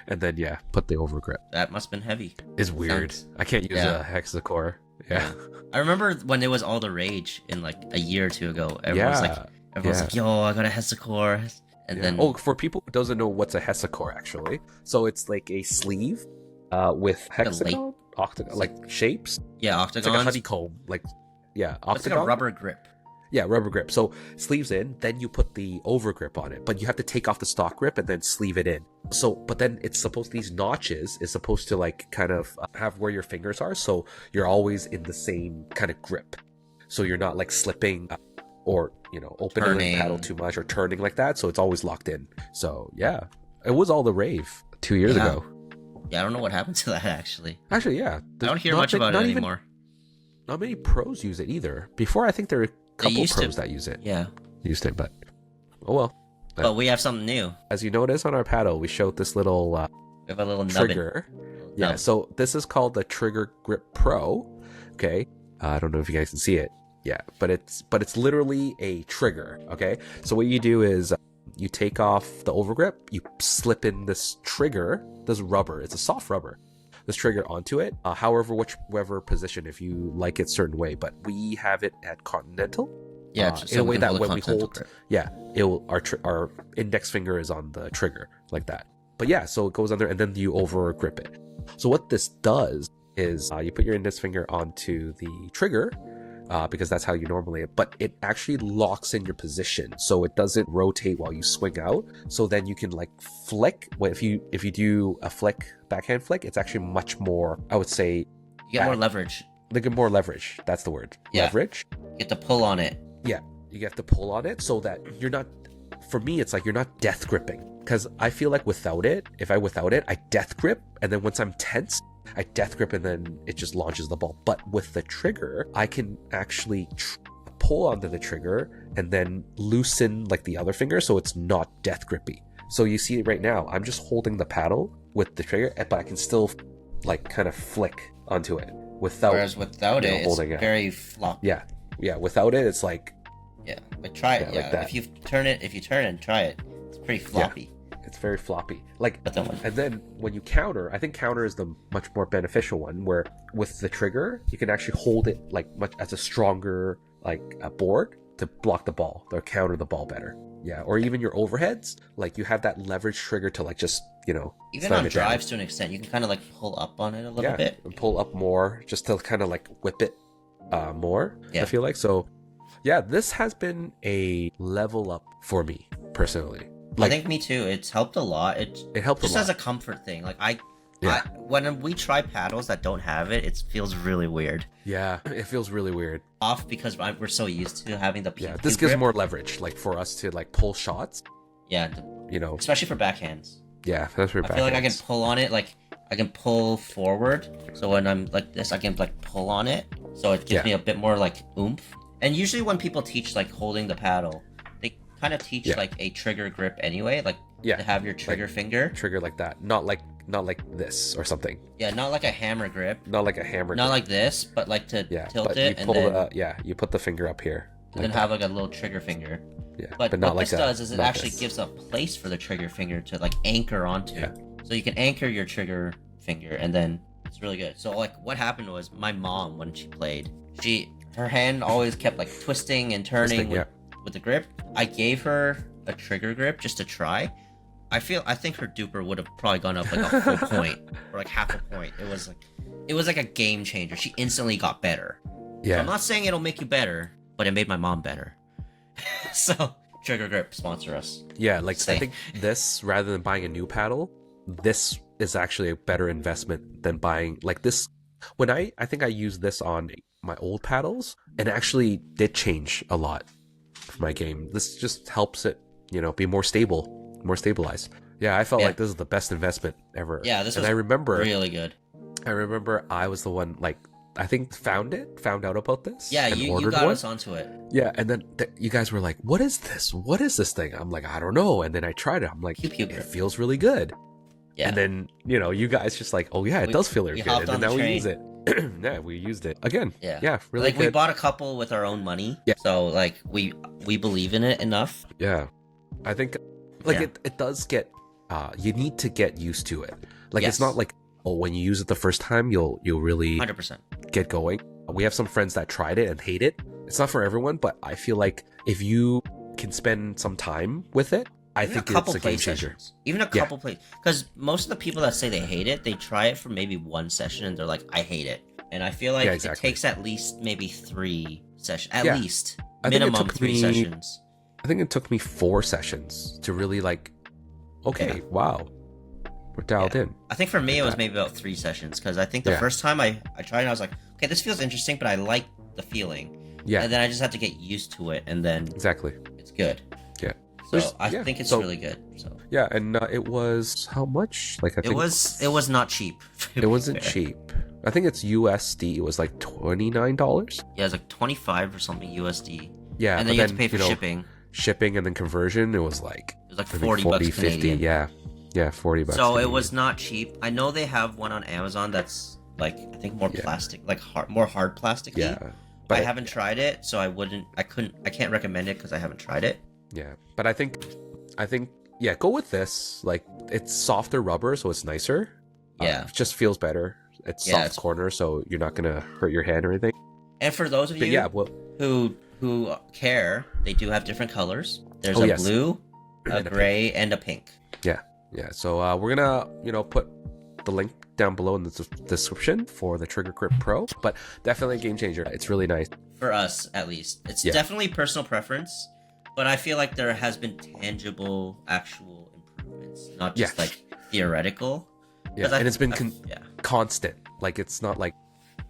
and then put the over grip. That must have been heavy. It's weird. I can't use a Hexacore. Yeah. I remember when it was all the rage in like a year or two ago. Everyone's like, yo, I got a Hexacore. And then for people who doesn't know what's a Hexacore actually. So it's like a sleeve with hexagon, octagon, like shapes. Yeah, octagon. It's like a honeycomb. Octagon. It's like a rubber grip. Yeah, rubber grip. So sleeves in, then you put the over grip on it, but you have to take off the stock grip and then sleeve it in. So, but then these notches is supposed to like kind of have where your fingers are, so you're always in the same kind of grip. So you're not like slipping or opening the paddle too much or turning like that. So it's always locked in. So yeah, it was all the rave 2 years ago. Yeah, I don't know what happened to that actually. Actually, yeah, I don't hear much about it anymore. Not many pros use it either. Before, I think there were couple pros that use it. Yeah. Used it, but oh well. But we have something new. As you notice on our paddle, we showed this little we have a little trigger. Yeah, so this is called the Trigger Grip Pro. Okay. I don't know if you guys can see it. Yeah, but it's literally a trigger, okay? So what you do is you take off the overgrip, you slip in this trigger, this rubber, it's a soft rubber, this trigger onto it, whichever position, if you like it certain way. But we have it at Continental. Yeah, in a way that when we hold, our index finger is on the trigger like that. But yeah, so it goes on there and then you over grip it. So what this does is you put your index finger onto the trigger because that's how you normally, but it actually locks in your position, so it doesn't rotate while you swing out. So then you can like flick. Well, if you do a flick, backhand flick, it's actually much more, I would say, you get more leverage. They get more leverage. That's the word. Yeah. Leverage. You get to pull on it. Yeah, you get to pull on it so that you're not, for me, it's like you're not death gripping. Because I feel like without it, I death grip. And then once I'm tense, I death grip and then it just launches the ball. But with the trigger, I can actually pull onto the trigger and then loosen like the other finger so it's not death grippy. So you see right now, I'm just holding the paddle with the trigger, but I can still like kind of flick onto it without. Whereas without it, it's very floppy. Yeah, without it, it's like... Yeah, but try it. Yeah, like that. If you turn it and try it, it's pretty floppy. Yeah, it's very floppy. Like, but then and then when you counter, I think counter is the much more beneficial one, where with the trigger, you can actually hold it like much as a stronger like a board to block the ball or counter the ball better. Yeah, or even your overheads, like you have that leverage trigger to like just, even on drives to an extent, you can kind of like pull up on it a little bit. And pull up more just to kind of like whip it more, yeah. I feel like. So yeah, this has been a level up for me personally. Like, I think me too. It's helped a lot. It helped just a lot. As a comfort thing. Like when we try paddles that don't have it, it feels really weird. Yeah, it feels really weird. Off because we're so used to having the yeah. This gives more leverage, like for us to like pull shots. Yeah, especially for backhands. Yeah, that's for backhands. I feel like I can pull on it, like I can pull forward. So when I'm like this, I can like pull on it. So it gives me a bit more like oomph. And usually when people teach like holding the paddle, they kind of teach like a trigger grip anyway, like to have your trigger finger. Trigger like that, not like this or something. Yeah, not like a hammer grip. Not like a hammer. Not like this, but like to tilt it and then you put the finger up here. And then have like a little trigger finger. Yeah, but not what this does is it actually gives a place for the trigger finger to like anchor onto. Yeah. So you can anchor your trigger finger, and then it's really good. So like what happened was my mom, when she played, her hand always kept like twisting and turning with the grip. I gave her a trigger grip just to try. I think her duper would have probably gone up like a full point or like half a point. It was like a game changer. She instantly got better. Yeah. So I'm not saying it'll make you better, but it made my mom better. So trigger grip, sponsor us. Yeah, like I think this, rather than buying a new paddle, this is actually a better investment than buying like this. When I think I used this on my old paddles, and actually did change a lot for my game. This just helps it, be more stable, more stabilized. Yeah, I felt like this is the best investment ever. Yeah, this was really good. I remember I was the one, like, I think found out about this. Yeah, you got us onto it. Yeah, and then you guys were like, what is this? What is this thing? I'm like, I don't know. And then I tried it. I'm like, it feels really good. Yeah. And then, you guys just like, oh yeah, it does feel really good. And then now we use it. Yeah, we used it again. Yeah, really good. We bought a couple with our own money. Yeah. So like we believe in it enough. Yeah. I think it does get you need to get used to it. Like it's not like, oh, when you use it the first time you'll really 100% get going. We have some friends that tried it and hate it. It's not for everyone, but I feel like if you can spend some time with it, I think it's a game changer. Even a couple plays. Because most of the people that say they hate it, they try it for maybe one session and they're like, I hate it. And I feel like it takes at least maybe 3 sessions. At least. Minimum 3 sessions. I think it took me 4 sessions to really like, okay, wow. We're dialed in. I think for me it was maybe about 3 sessions. Because I think the first time I tried it, I was like, okay, this feels interesting, but I like the feeling. Yeah. And then I just have to get used to it. And then it's good. Yeah. So I think it's really good. So yeah, and it was how much? Like I think it was not cheap. It wasn't cheap. I think it's USD. It was like $29. Yeah, it was like 25 or something USD. Yeah, and then you have to pay for shipping. Shipping and then conversion. It was like 40 bucks 50. Canadian. Yeah, $40. So Canadian. It was not cheap. I know they have one on Amazon that's like I think more plastic, like more hard plastic. Yeah, but I haven't tried it, so I can't recommend it because I haven't tried it. Yeah, but I think I think, yeah, go with this. Like, it's softer rubber, so it's nicer. Yeah. It just feels better. It's soft corner, so you're not gonna hurt your hand or anything. And for those of you who care, they do have different colors. There's a blue, a gray, and a pink. Yeah. So we're gonna, put the link down below in the description for the Trigger Grip Pro. But definitely a game changer. It's really nice. For us, at least. It's definitely personal preference, but I feel like there has been tangible, actual improvements, not just like theoretical. Yeah, and it's been constant. Like, it's not like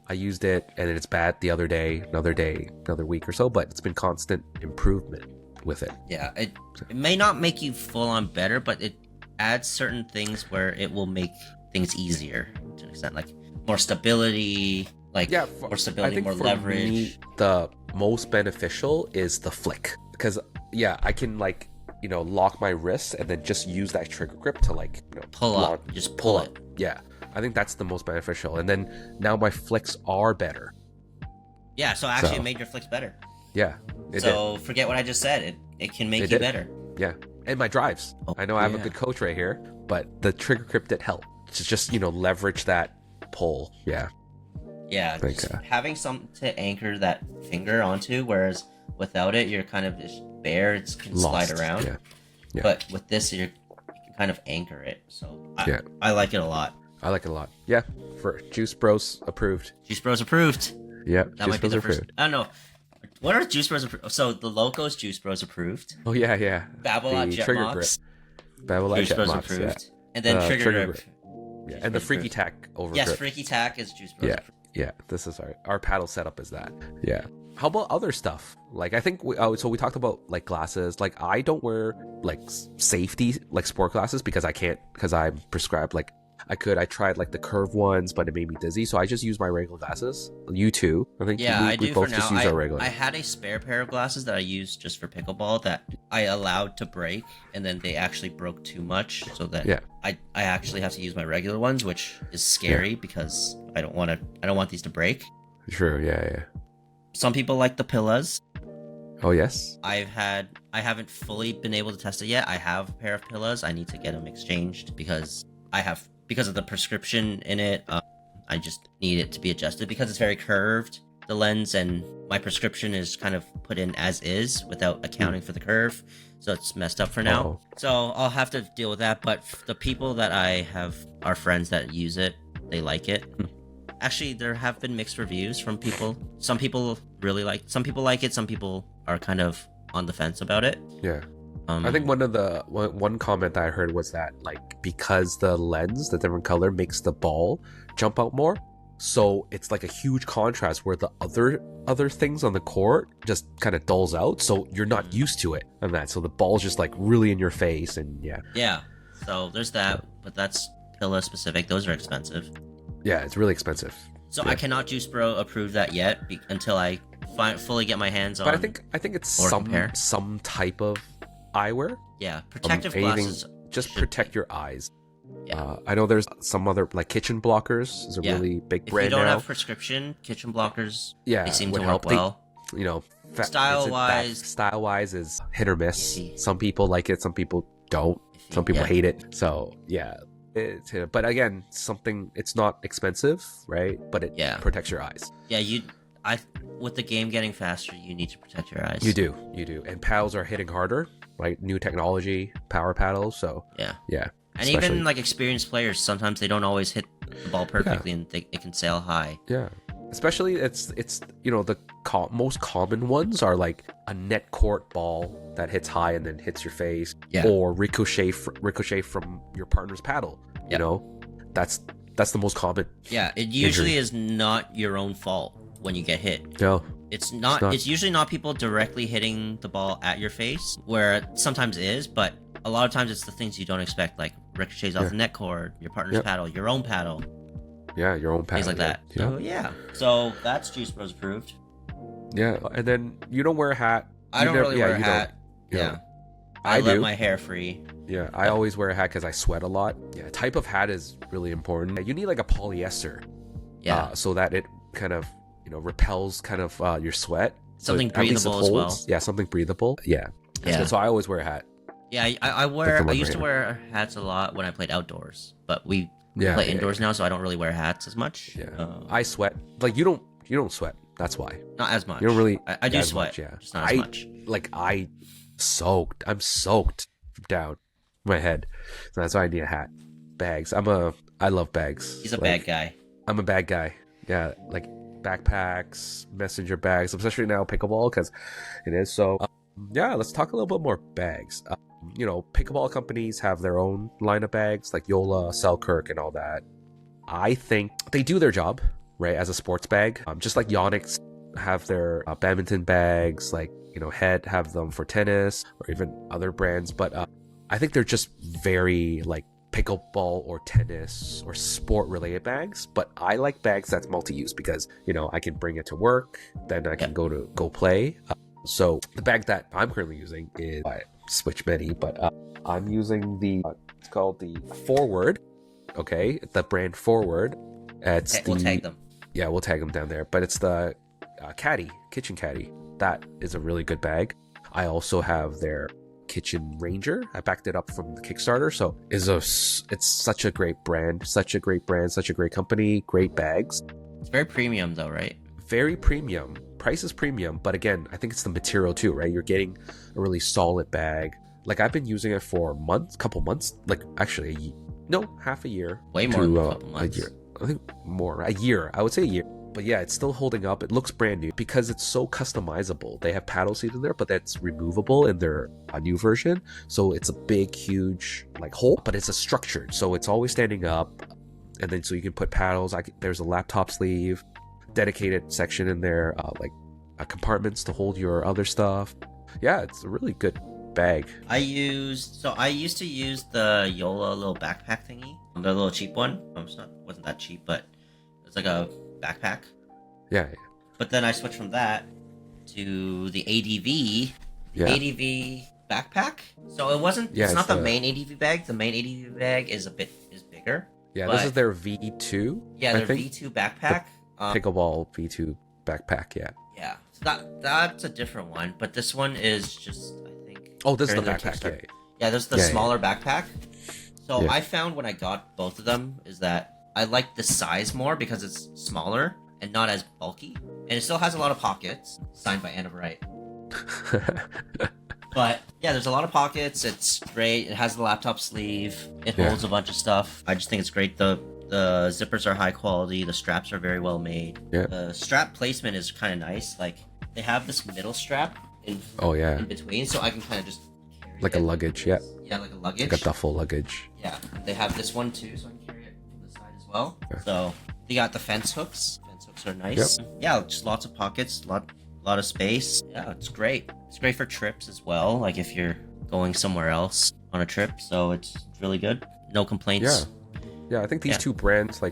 I used it and it's bad the other day, another week or so, but it's been constant improvement with it. Yeah, it may not make you full on better, but it adds certain things where it will make things easier to an extent, like more stability, more stability, more leverage. Me, the most beneficial is the flick, because I can lock my wrists and then just use that trigger grip to pull up, just pull it. Yeah, I think that's the most beneficial. And then now my flicks are better. Yeah, so actually it made your flicks better. Yeah, so forget what I just said. It can make you better. Yeah, and my drives. I know I have a good coach right here, but the trigger grip did help to just leverage that pull. Yeah, just having something to anchor that finger onto, whereas without it you're kind of just bare. It can slide around. Yeah. But with this you can kind of anchor it. So I like it a lot. Yeah, for Juice Bros approved. Juice Bros approved. Yeah, that might be the first. I don't know. What are Juice Bros approved? So the Loco's Juice Bros approved. Oh yeah. Babolat Jet Mox. Babolat Juice Jet Bros Mox, approved. And then Trigger Grip. Yeah, and the Freaky Tack Overgrip. Yes, Freaky Tack is Juice Bros approved. Yeah, this is our paddle setup is that. Yeah. How about other stuff? Like, I think we talked about like glasses. Like, I don't wear like safety like sport glasses because I'm prescribed. Like, I tried like the curved ones, but it made me dizzy, so I just use my regular glasses. You too, I think. Yeah, I do. We both for just now, use our regular. I had a spare pair of glasses that I used just for pickleball that I allowed to break, and then they actually broke too much, so that I actually have to use my regular ones, which is scary because I don't want these to break. Sure. Yeah. Some people like the pillas. Oh yes. I haven't fully been able to test it yet. I have a pair of pillas. I need to get them exchanged because of the prescription in it. I just need it to be adjusted because it's very curved, the lens, and my prescription is kind of put in as is without accounting for the curve, so it's messed up for now. So I'll have to deal with that. But the people that I have are friends that use it. They like it. Actually, there have been mixed reviews from people. Some people some people like it. Some people are kind of on the fence about it. Yeah. I think one comment that I heard was that because the lens, the different color, makes the ball jump out more, so it's like a huge contrast where the other things on the court just kind of dulls out, so you're not used to it and that, so the ball's just really in your face. And yeah, so there's that. But that's Pilla specific. Those are expensive. Yeah, it's really expensive. So I cannot Juice Bro approve that yet until I fully get my hands on. But I think it's some type of eyewear. Yeah, protective glasses. Just protect your eyes. Yeah. I know there's some other kitchen blockers is a really big brand now. If you don't have prescription kitchen blockers, they seem to work well. Style wise is hit or miss. Some people like it, some people don't. Some people hate it. So but again, it's not expensive, right? But it protects your eyes. Yeah, with the game getting faster, you need to protect your eyes. You do. And paddles are hitting harder, right? New technology, power paddles. So yeah. And even experienced players, sometimes they don't always hit the ball perfectly, and it can sail high. Yeah. Especially it's the most common ones are like a net court ball that hits high and then hits your face, or ricochet from your partner's paddle. That's the most common. Yeah, it usually is not your own fault when you get hit. No, it's not. It's usually not people directly hitting the ball at your face, where it sometimes is, but a lot of times it's the things you don't expect, like ricochets off the net cord, your partner's paddle, your own paddle. Yeah, your own paddle. Things like that. So that's Juice Bros approved. Yeah, and then you don't wear a hat. I don't really wear a hat. I let my hair free. Yeah, I always wear a hat because I sweat a lot. Yeah, type of hat is really important. You need a polyester. Yeah. So that it kind of repels kind of your sweat. Something breathable as well. Yeah, something breathable. Yeah. So I always wear a hat. Yeah, I Like the I one used right to here. wear hats a lot when I played outdoors, but we Yeah, play yeah, indoors yeah. now, so I don't really wear hats as much. Yeah. I sweat. Like you don't sweat. That's why. Not as You don't much. really I do as sweat, much, yeah. just not as much. I soaked. I'm soaked down my head. So that's why I need a hat. Bags. I love bags. He's a Like, bad guy. I'm a bad guy. Yeah, like backpacks, messenger bags, especially now pickleball because it is. So yeah, let's talk a little bit more bags. Pickleball companies have their own line of bags like Yola, Selkirk, and all that. I think they do their job, right, as a sports bag. Just like Yonex have their badminton bags, like, Head have them for tennis or even other brands. But I think they're just very like pickleball or tennis or sport related bags. But I like bags that's multi-use because, I can bring it to work, then I can go play. So the bag that I'm currently using is, I switch many, but I'm using it's called the Forward. Okay, the brand Forward. We'll tag them. Yeah, we'll tag them down there. But it's the kitchen caddy. That is a really good bag. I also have their Kitchen Ranger. I backed it up from the Kickstarter, so it's such a great brand, such a great company, great bags. It's very premium though, right? Very premium. Price is premium, but again, I think it's the material too, right? You're getting a really solid bag. Like I've been using it for couple months, like actually half a year. Way more than a couple months. A year. I think more. A year. I would say a year. But yeah, it's still holding up. It looks brand new because it's so customizable. They have paddle seats in there, but that's removable in their new version. So it's a big, huge like hole, but it's a structured. So it's always standing up. And then so you can put paddles. There's a laptop sleeve, dedicated section in there, compartments to hold your other stuff. Yeah, it's a really good bag. I used to use the Yola little backpack thingy, the little cheap one. Wasn't that cheap, but it's like a backpack. Yeah. But then I switched from that to the ADV. ADV backpack. So it wasn't. Yeah, it's not the main ADV bag. The main ADV bag is bigger. Yeah, this is their V2. Yeah, their V2 backpack. Pickleball V2 backpack. Yeah. Yeah. So that's a different one, but this one is just, I think. Oh, this is the their backpack. Kickstarter. Yeah, there's the smaller backpack. So I found when I got both of them is that I like the size more because it's smaller and not as bulky, and it still has a lot of pockets. Signed by Anna Wright. But yeah, there's a lot of pockets. It's great. It has the laptop sleeve. It holds a bunch of stuff. I just think it's great. The zippers are high quality. The straps are very well made. Yeah. The strap placement is kind of nice. Like they have this middle strap in between, so I can kind of just carry like it. a luggage. Yeah. Yeah, like a luggage. Like a duffel luggage. Yeah. They have this one too, so I can carry it from the side as well. Yeah. So they got the fence hooks. Fence hooks are nice. Yep. Yeah, just lots of pockets. Lot of space. Yeah, it's great. It's great for trips as well, like if you're going somewhere else on a trip. So it's really good. No complaints. Yeah, I think these two brands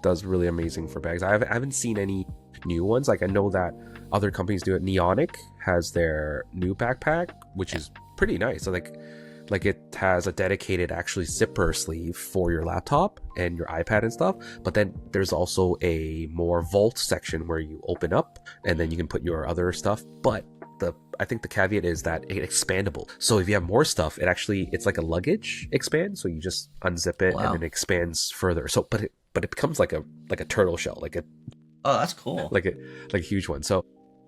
does really amazing for bags. I haven't seen any new ones. Like I know that other companies do it. Neonic has their new backpack, which is pretty nice. So like it has a dedicated actually zipper sleeve for your laptop and your iPad and stuff, but then there's also a more vault section where you open up and then you can put your other stuff. But I think the caveat is that it's expandable, so if you have more stuff, it's like a luggage expand, so you just unzip it and then it expands further. So but it becomes like a turtle shell, oh, that's cool, like a huge one. So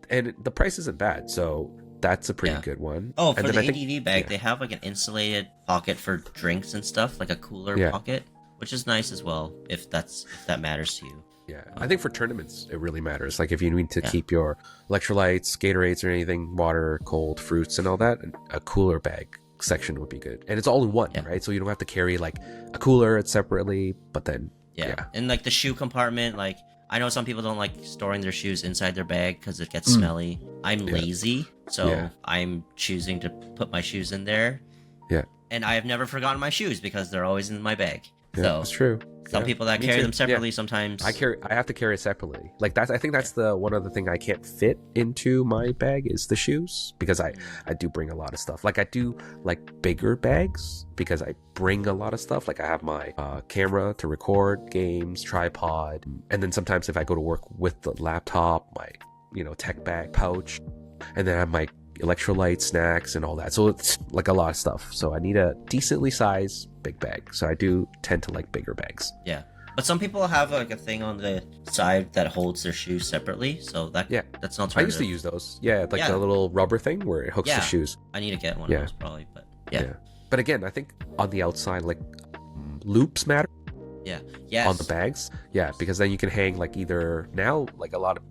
and the price isn't bad, so that's a pretty good one. Oh, for the ADV bag, they have like an insulated pocket for drinks and stuff, like a cooler pocket, which is nice as well, if that matters to you. Yeah, I think for tournaments, it really matters. Like if you need to keep your electrolytes, Gatorades, or anything, water, cold, fruits, and all that, a cooler bag section would be good. And it's all in one, right? So you don't have to carry like a cooler separately, but then, And like the shoe compartment, like I know some people don't like storing their shoes inside their bag because it gets smelly. I'm lazy, so I'm choosing to put my shoes in there. Yeah. And I have never forgotten my shoes because they're always in my bag. Yeah, so that's true. Some people that carry them separately sometimes. I have to carry it separately. Like I think that's the one other thing I can't fit into my bag is the shoes, because I do bring a lot of stuff. Like I do like bigger bags because I bring a lot of stuff. Like I have my camera to record games, tripod, and then sometimes if I go to work with the laptop, my tech bag pouch, and then I have my electrolytes, snacks, and all that. So it's like a lot of stuff. So I need a decently sized big bag. So I do tend to like bigger bags. Yeah. But some people have like a thing on the side that holds their shoes separately. So that's an alternative. I used to use those. Yeah, like the little rubber thing where it hooks the shoes. I need to get one of those probably, but yeah. But again, I think on the outside, like loops matter. Yeah. Yes. On the bags. Yeah, because then you can hang like either now, like a lot of,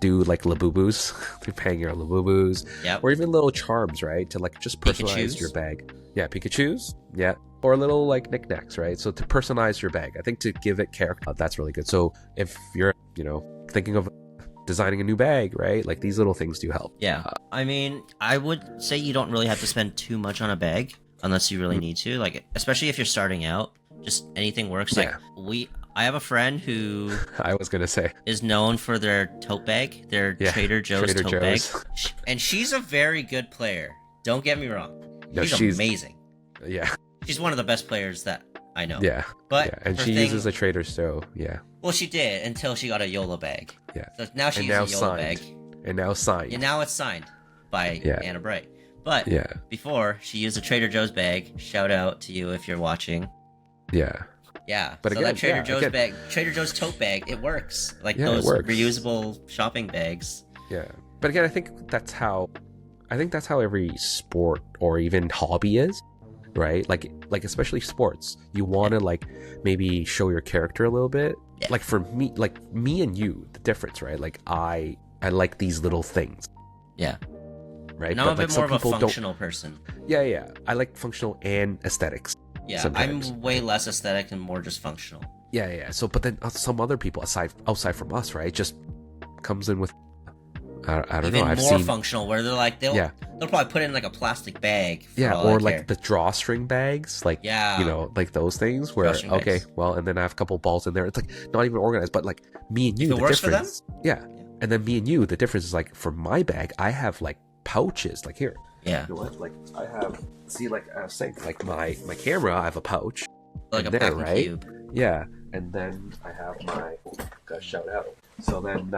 do like Labubus. They're hanging on Labubus. Yeah. Or even little charms, right? To like just personalize your bag. Yeah, Pikachu's. Yeah. Or little like knickknacks, right? So to personalize your bag, I think to give it character, that's really good. So if you're, thinking of designing a new bag, right? Like these little things do help. Yeah. I mean, I would say you don't really have to spend too much on a bag unless you really need to. Like, especially if you're starting out, just anything works. Yeah. Like I have a friend who I was gonna say is known for their tote bag, their Trader Joe's tote bag, and she's a very good player. Don't get me wrong. No, she's amazing. Yeah. She's one of the best players that I know. Yeah. But and she uses a Trader Joe. Yeah. Well, she did until she got a Yola bag. Yeah. So now she uses a Yola bag. And now signed. And now it's signed by Anna Bright. But before, she used a Trader Joe's bag. Shout out to you if you're watching. Yeah. Yeah. But so again, that Trader Joe's bag, Trader Joe's tote bag, it works. Like those reusable shopping bags. Yeah. But again, I think that's how every sport or even hobby is, right? Like especially sports. You want to like maybe show your character a little bit. Yeah. Like for me, like me and you, the difference, right? Like I like these little things. Yeah. Right. And I'm a bit more of a functional person. Yeah. I like functional and aesthetics. Yeah, sometimes. I'm way less aesthetic and more just functional. Yeah. So, but then some other people outside from us, right, just comes in with I don't know. I've seen more functional where they're like they'll probably put it in like a plastic bag. Or like the drawstring bags, like like those things where bags. Well, and then I have a couple balls in there. It's like not even organized, but like me and you, the difference. Yeah, and then me and you, the difference is like for my bag, I have like pouches, like here. Yeah. You know what? Like I have, like I was saying, like my camera, I have a pouch. Like a packing cube. Yeah. And then I have my, gotta shout out. So then,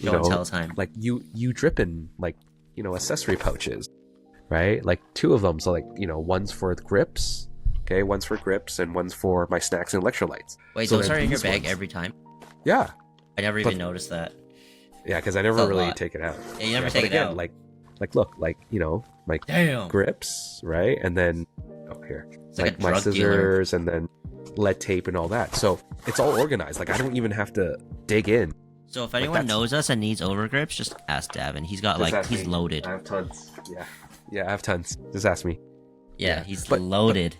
tell time. Like you drip in like, accessory pouches, right? Like 2 of them. So like, one's for the grips. Okay. One's for grips and one's for my snacks and electrolytes. Wait, those are in your bag every time? Yeah. I never even noticed that. Yeah. Cause I never really take it out. Yeah, you never take it out. Like look, like my grips, right? And then here, like my scissors, and then lead tape and all that. So it's all organized. Like I don't even have to dig in. So if anyone knows us and needs overgrips, just ask Davin. He's got he's loaded. I have tons. Yeah, I have tons. Just ask me. Yeah, he's loaded.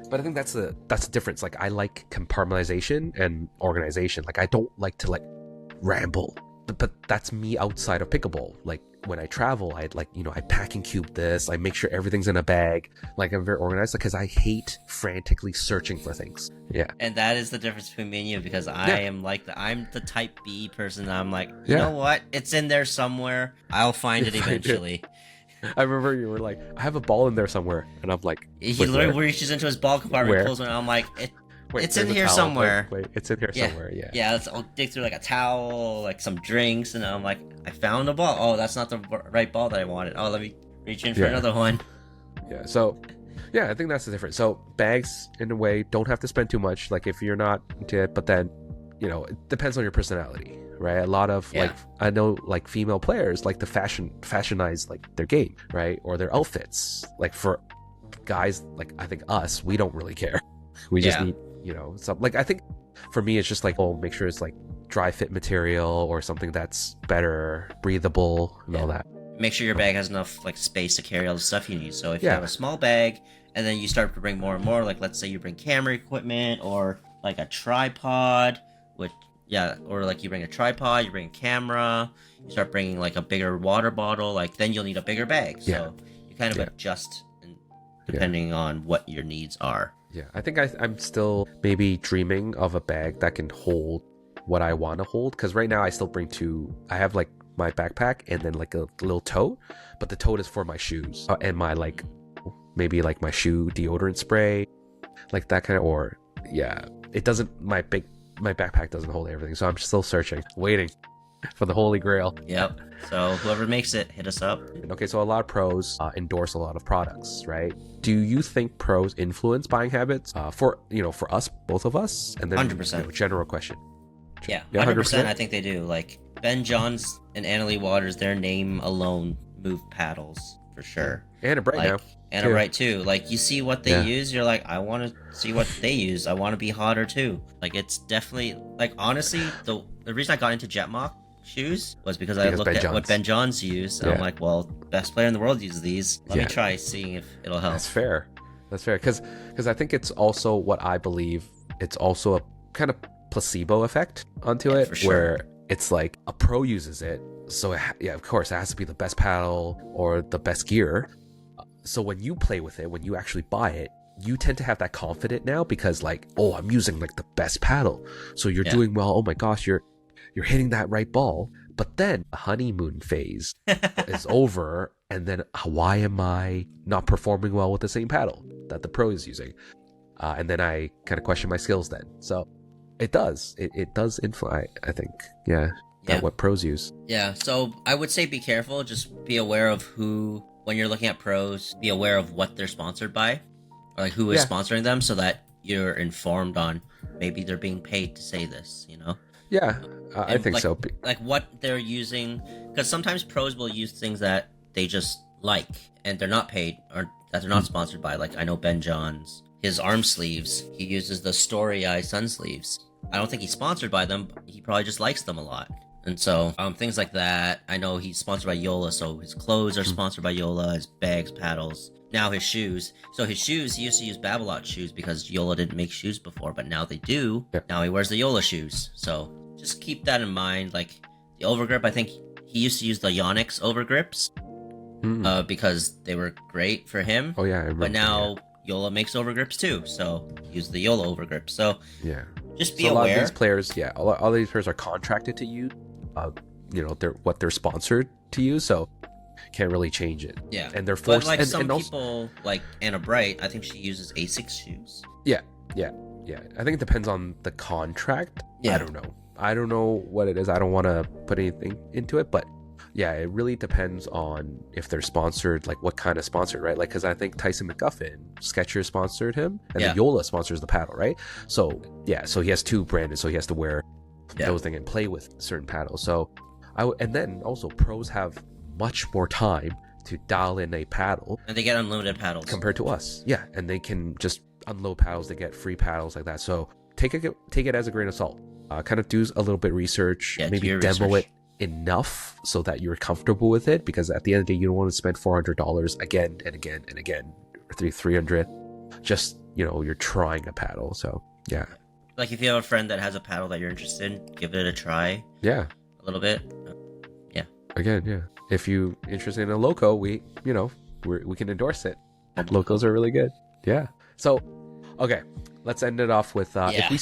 But I think that's the difference. Like I like compartmentalization and organization. Like I don't like to ramble. But that's me outside of pickleball. Like when I travel, I pack and cube this. I make sure everything's in a bag. Like I'm very organized because I hate frantically searching for things. Yeah. And that is the difference between me and you because I am I'm the type B person. I'm like, you know what? It's in there somewhere. I'll find it eventually. I remember you were like, I have a ball in there somewhere, and I'm like, he literally reaches into his ball compartment, pulls one, and I'm like, it's in here somewhere. Wait, it's in here somewhere. Yeah. Yeah, I'll dig through like a towel, like some drinks, and I'm like, I found a ball. Oh, that's not the right ball that I wanted. Oh, let me reach in for another one. Yeah. So, I think that's the difference. So bags, in a way, don't have to spend too much. Like if you're not into it, but then, it depends on your personality, right? A lot of I know like female players like to fashionize like their game, right, or their outfits. Like for guys, like I think us, we don't really care. We just need. Some like I think for me it's just like make sure it's like dry fit material or something that's better breathable and all that. Make sure your bag has enough like space to carry all the stuff you need. So if you have a small bag and then you start to bring more and more, like let's say you bring camera equipment or like a tripod, or like you bring a tripod, you bring a camera, you start bringing like a bigger water bottle, like then you'll need a bigger bag. So you kind of adjust depending on what your needs are. Yeah, I think I'm still maybe dreaming of a bag that can hold what I want to hold. Because right now I still bring 2. I have like my backpack and then like a little tote. But the tote is for my shoes and my like maybe like my shoe deodorant spray. Like that kind of, it doesn't, my backpack doesn't hold everything. So I'm still searching, waiting. for the holy grail. Yep. So whoever makes it, hit us up. Okay, so a lot of pros endorse a lot of products, right? Do you think pros influence buying habits for us, both of us? And then 100%. General question. Yeah, 100%. I think they do. Like Ben Johns and Annalie Waters, their name alone moved paddles for sure. Anna Bright now. Anna Bright too. Like you see what they use, you're like, I want to see what they use. I want to be hotter too. Like it's definitely like honestly, the reason I got into Jetmock shoes was because I looked at what Ben Johns used, and I'm like, well, best player in the world uses these. Let me try seeing if it'll help. That's fair. Because I think it's also what I believe. It's also a kind of placebo effect onto it, for sure. where it's like a pro uses it, so of course it has to be the best paddle or the best gear. So when you play with it, when you actually buy it, you tend to have that confidence now because like, oh, I'm using like the best paddle, so you're doing well. Oh my gosh, you're hitting that right ball. But then the honeymoon phase is over, and then why am I not performing well with the same paddle that the pro is using? And then I kind of question my skills then. So it does influence, I think, what pros use. Yeah, so I would say be careful. Just be aware of who, when you're looking at pros, be aware of what they're sponsored by, or like who is sponsoring them, so that you're informed on maybe they're being paid to say this, you know? Yeah, I think so. Like what they're using, because sometimes pros will use things that they just like, and they're not paid, or that they're not sponsored by. Like I know Ben Johns, his arm sleeves, he uses the Story Eye Sun sleeves. I don't think he's sponsored by them. He probably just likes them a lot. And so things like that. I know he's sponsored by Yola, so his clothes are sponsored by Yola, his bags, paddles. Now his shoes. So his shoes, he used to use Babolat shoes because Yola didn't make shoes before, but now they do. Yeah. Now he wears the Yola shoes. So just keep that in mind. Like the overgrip, I think he used to use the Yonex overgrips because they were great for him. Oh yeah, I remember. But now Yola makes overgrips too, so use the Yola overgrip. So just be aware. A lot of these players, all these players are contracted to use. They're sponsored to use, so can't really change it. Yeah, and they're forced. But like and people, also, like Anna Bright, I think she uses Asics shoes. Yeah. I think it depends on the contract. Yeah. I don't know what it is. I don't want to put anything into it, but yeah, it really depends on if they're sponsored, like what kind of sponsored, right? Like, because I think Tyson McGuffin, Skechers sponsored him, and then Yola sponsors the paddle, right? So so he has two branded, so he has to wear those things and play with certain paddles. So and then also pros have much more time to dial in a paddle, and they get unlimited paddles compared to us. Yeah, and they can just unload paddles. They get free paddles like that. So take it as a grain of salt. Kind of do a little bit of research, maybe demo it enough so that you're comfortable with it, because at the end of the day, you don't want to spend $400 again and again and again, or $300. Just you're trying a paddle. So yeah. Like if you have a friend that has a paddle that you're interested in, give it a try. Yeah. A little bit. Yeah. Again, yeah. If you interested in a loco, we can endorse it. Locos are really good. Yeah. So, okay, let's end it off with if we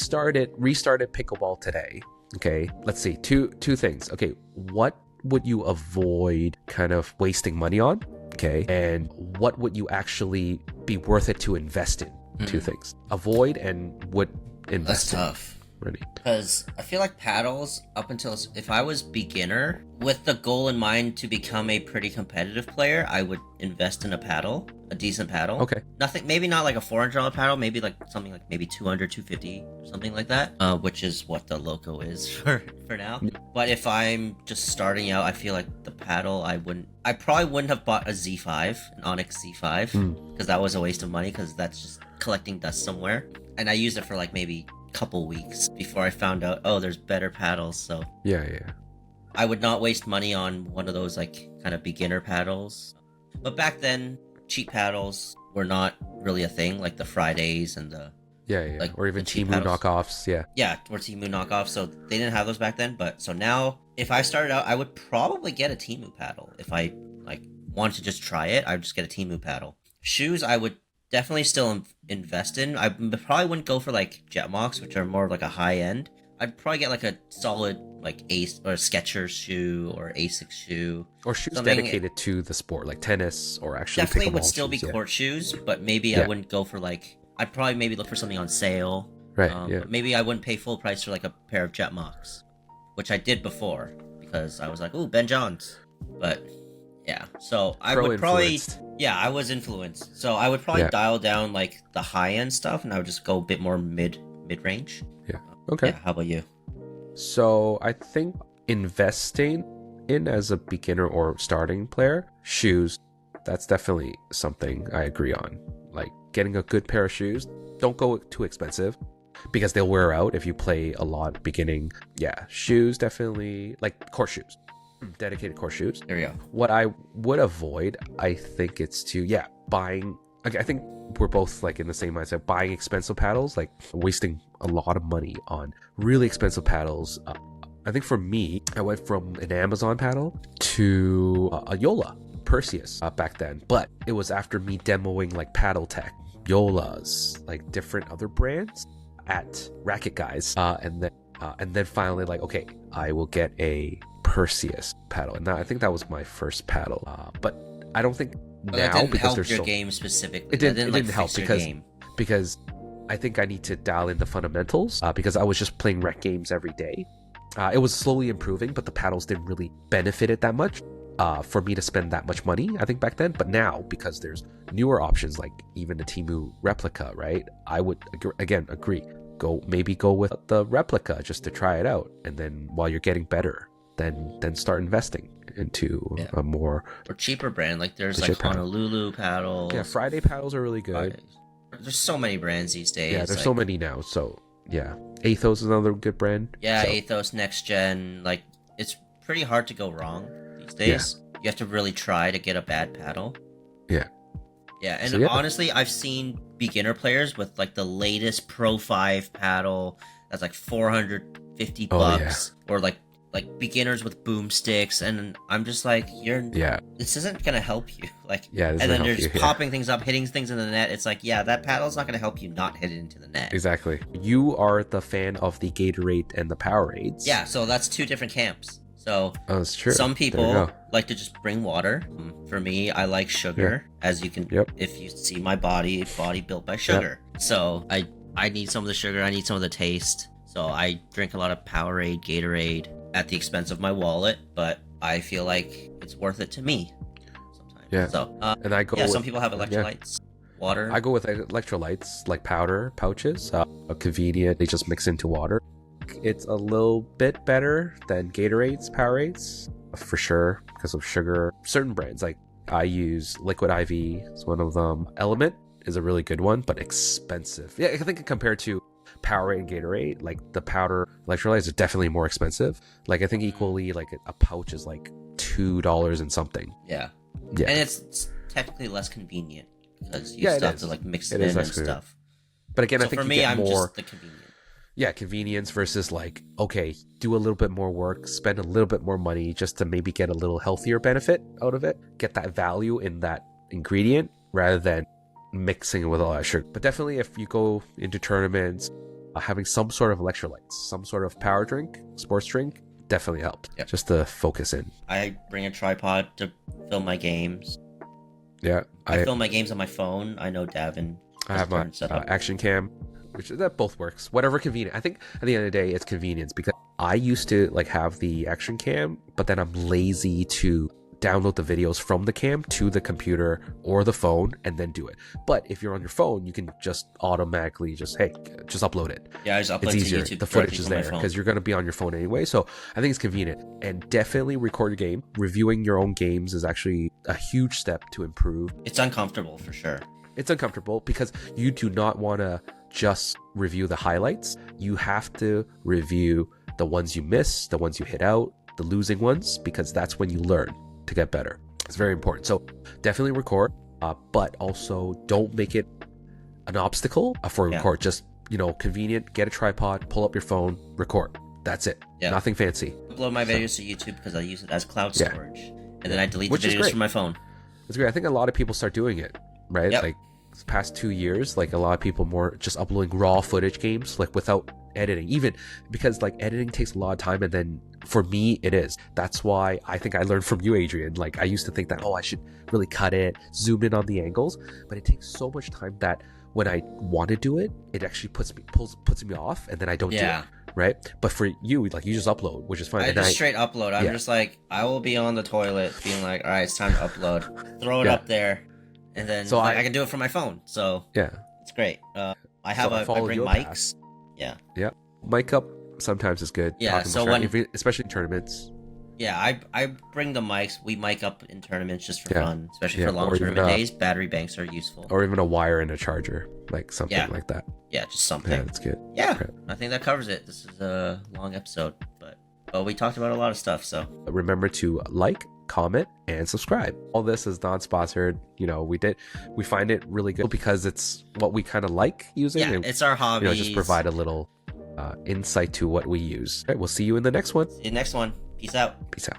restarted pickleball today. Okay, let's see. Two things. Okay, what would you avoid kind of wasting money on? Okay, and what would you actually be worth it to invest in? Two things. Avoid and would invest in. That's tough. Ready? Because I feel like paddles, up until if I was beginner with the goal in mind to become a pretty competitive player, I would invest in a decent paddle. Okay. Nothing, maybe not like a $400 paddle, maybe like something like maybe $200, $250, something like that. Which is what the Loco is for now. But if I'm just starting out, I feel like the paddle, I probably wouldn't have bought a Z5, an Onyx Z5, because that was a waste of money, because that's just collecting dust somewhere. And I used it for like maybe couple weeks before I found out, there's better paddles. So yeah, I would not waste money on one of those like kind of beginner paddles. But back then, cheap paddles were not really a thing, like the Fridays and the like, or even Temu knockoffs. Or Temu knockoffs. So they didn't have those back then. But so now, if I started out, I would probably get a Temu paddle. If I like wanted to just try it, I would just get a Temu paddle. Shoes, I would definitely still invest in. I probably wouldn't go for like Jetmocks, which are more of like a high end. I'd probably get like a solid like Ace or Skechers shoe or Asics shoe, or shoes dedicated to the sport, like tennis or actually definitely would still be court shoes, but maybe I wouldn't go for like, I'd probably maybe look for something on sale. Right. Maybe I wouldn't pay full price for like a pair of Jetmocks, which I did before because I was like, "Ooh, Ben Johns," but yeah. So I Pro would probably, influenced. yeah, I was influenced. So I would probably Yeah. dial down like the high end stuff, and I would just go a bit more mid range. Yeah. Okay. Yeah. How about you? So I think investing in as a beginner or starting player, shoes, that's definitely something I agree on. Like getting a good pair of shoes, don't go too expensive because they'll wear out if you play a lot beginning. Yeah, shoes definitely, like court shoes, dedicated court shoes. There we go. What I would avoid, I think it's to, buying. Okay, I think we're both like in the same mindset. Buying expensive paddles, like wasting a lot of money on really expensive paddles. I think for me, I went from an Amazon paddle to a Yola Perseus back then, but it was after me demoing like Paddle Tech, Yolas, like different other brands at Racket Guys, and then finally like, okay, I will get a Perseus paddle, and I think that was my first paddle. But I don't think But now that didn't because help there's your so game specifically. it didn't like, help fix your because game. because I think I need to dial in the fundamentals because I was just playing rec games every day. It was slowly improving, but the paddles didn't really benefit it that much for me to spend that much money, I think, back then. But now, because there's newer options like even the Temu replica, right? I would, again, agree. Go with the replica just to try it out. And then while you're getting better, then start investing into a more... Or cheaper brand. Like there's like legit paddle. Honolulu paddles. Yeah, Friday paddles are really good. Fridays. There's so many brands these days. Yeah, there's like, so many now. So, yeah. Athos is another good brand. Yeah, so. Athos, Next Gen. Like, it's pretty hard to go wrong these days. You have to really try to get a bad paddle. Yeah. Yeah, and So, honestly, I've seen beginner players with like the latest Pro 5 paddle that's like $450 bucks, or like beginners with boomsticks, and I'm just like, this isn't gonna help you. Like, and then they're just popping things up, hitting things in the net. It's like, that paddle's not gonna help you not hit it into the net. Exactly. You are the fan of the Gatorade and the Powerades. Yeah, so that's two different camps. So that's true. Some people like to just bring water. For me, I like sugar. As you can, if you see my body built by sugar. So I need some of the sugar. I need some of the taste. So I drink a lot of Powerade, Gatorade at the expense of my wallet, but I feel like it's worth it to me sometimes. Yeah. So and I go. Some people have electrolytes, water. I go with electrolytes, like powder pouches, convenient. They just mix into water. It's a little bit better than Gatorades, Powerades, for sure, because of sugar. Certain brands, like I use Liquid IV, is one of them. Element is a really good one, but expensive. Yeah, I think compared to Powerade and Gatorade, like the powder electrolytes are definitely more expensive. Like I think equally, like a pouch is like $2 and something. Yeah, and it's technically less convenient because you still have to like mix it in and stuff. But again, I think for me, I'm just the convenient. Yeah, convenience versus like, okay, do a little bit more work, spend a little bit more money just to maybe get a little healthier benefit out of it, get that value in that ingredient rather than mixing with a lot of sugar. But definitely if you go into tournaments, having some sort of electrolytes, some sort of power drink, sports drink, definitely helps. Yep. Just to focus in. I bring a tripod to film my games. Yeah. I film my games on my phone. I know Davin. I have my action cam. Which that both works, whatever convenient. I think at the end of the day, it's convenience because I used to like have the action cam, but then I'm lazy to download the videos from the cam to the computer or the phone and then do it. But if you're on your phone, you can just automatically just upload it. Yeah, I just upload it's easier. To YouTube. The footage is there because you're going to be on your phone anyway. So I think it's convenient, and definitely record your game. Reviewing your own games is actually a huge step to improve. It's uncomfortable for sure. It's uncomfortable because you do not want to just review the highlights. You have to review the ones you miss, the ones you hit out, the losing ones, because that's when you learn to get better. It's very important. So definitely record, but also don't make it an obstacle for record. Just, convenient, get a tripod, pull up your phone, record. That's it. Yeah. Nothing fancy. Upload my videos to YouTube because I use it as cloud storage. And then I delete the videos from my phone. It's great. I think a lot of people start doing it, right? Yep. Like past 2 years, like a lot of people more just uploading raw footage games, like without editing, even because like editing takes a lot of time. And then for me, it is. That's why I think I learned from you, Adrian. Like I used to think that, I should really cut it, zoom in on the angles, but it takes so much time that when I want to do it, it actually puts me off, and then I don't do it. right? But for you, like, you just upload, which is fine. I And just straight upload. I'm just like, I will be on the toilet being like, all right, it's time to upload. Throw it up there, and then so I can do it from my phone. So yeah, it's great. I have I bring your mics. path. Yeah. Mic up sometimes is good. Yeah, Talking so about when- strategy, especially in tournaments. Yeah, I bring the mics. We mic up in tournaments just for fun, especially for Yeah, long or even, tournament days. Battery banks are useful. Or even a wire and a charger, like something Yeah. like that. Yeah, just something. Yeah, that's good. Yeah, Okay. I think that covers it. This is a long episode, but we talked about a lot of stuff. So Remember to like, comment, and subscribe. All this is non-sponsored. You know, we find it really good because it's what we kind of like using. yeah, and, it's our hobby. just provide a little insight to what we use. All right, we'll see you in the next one. See you next one. Peace out. Peace out.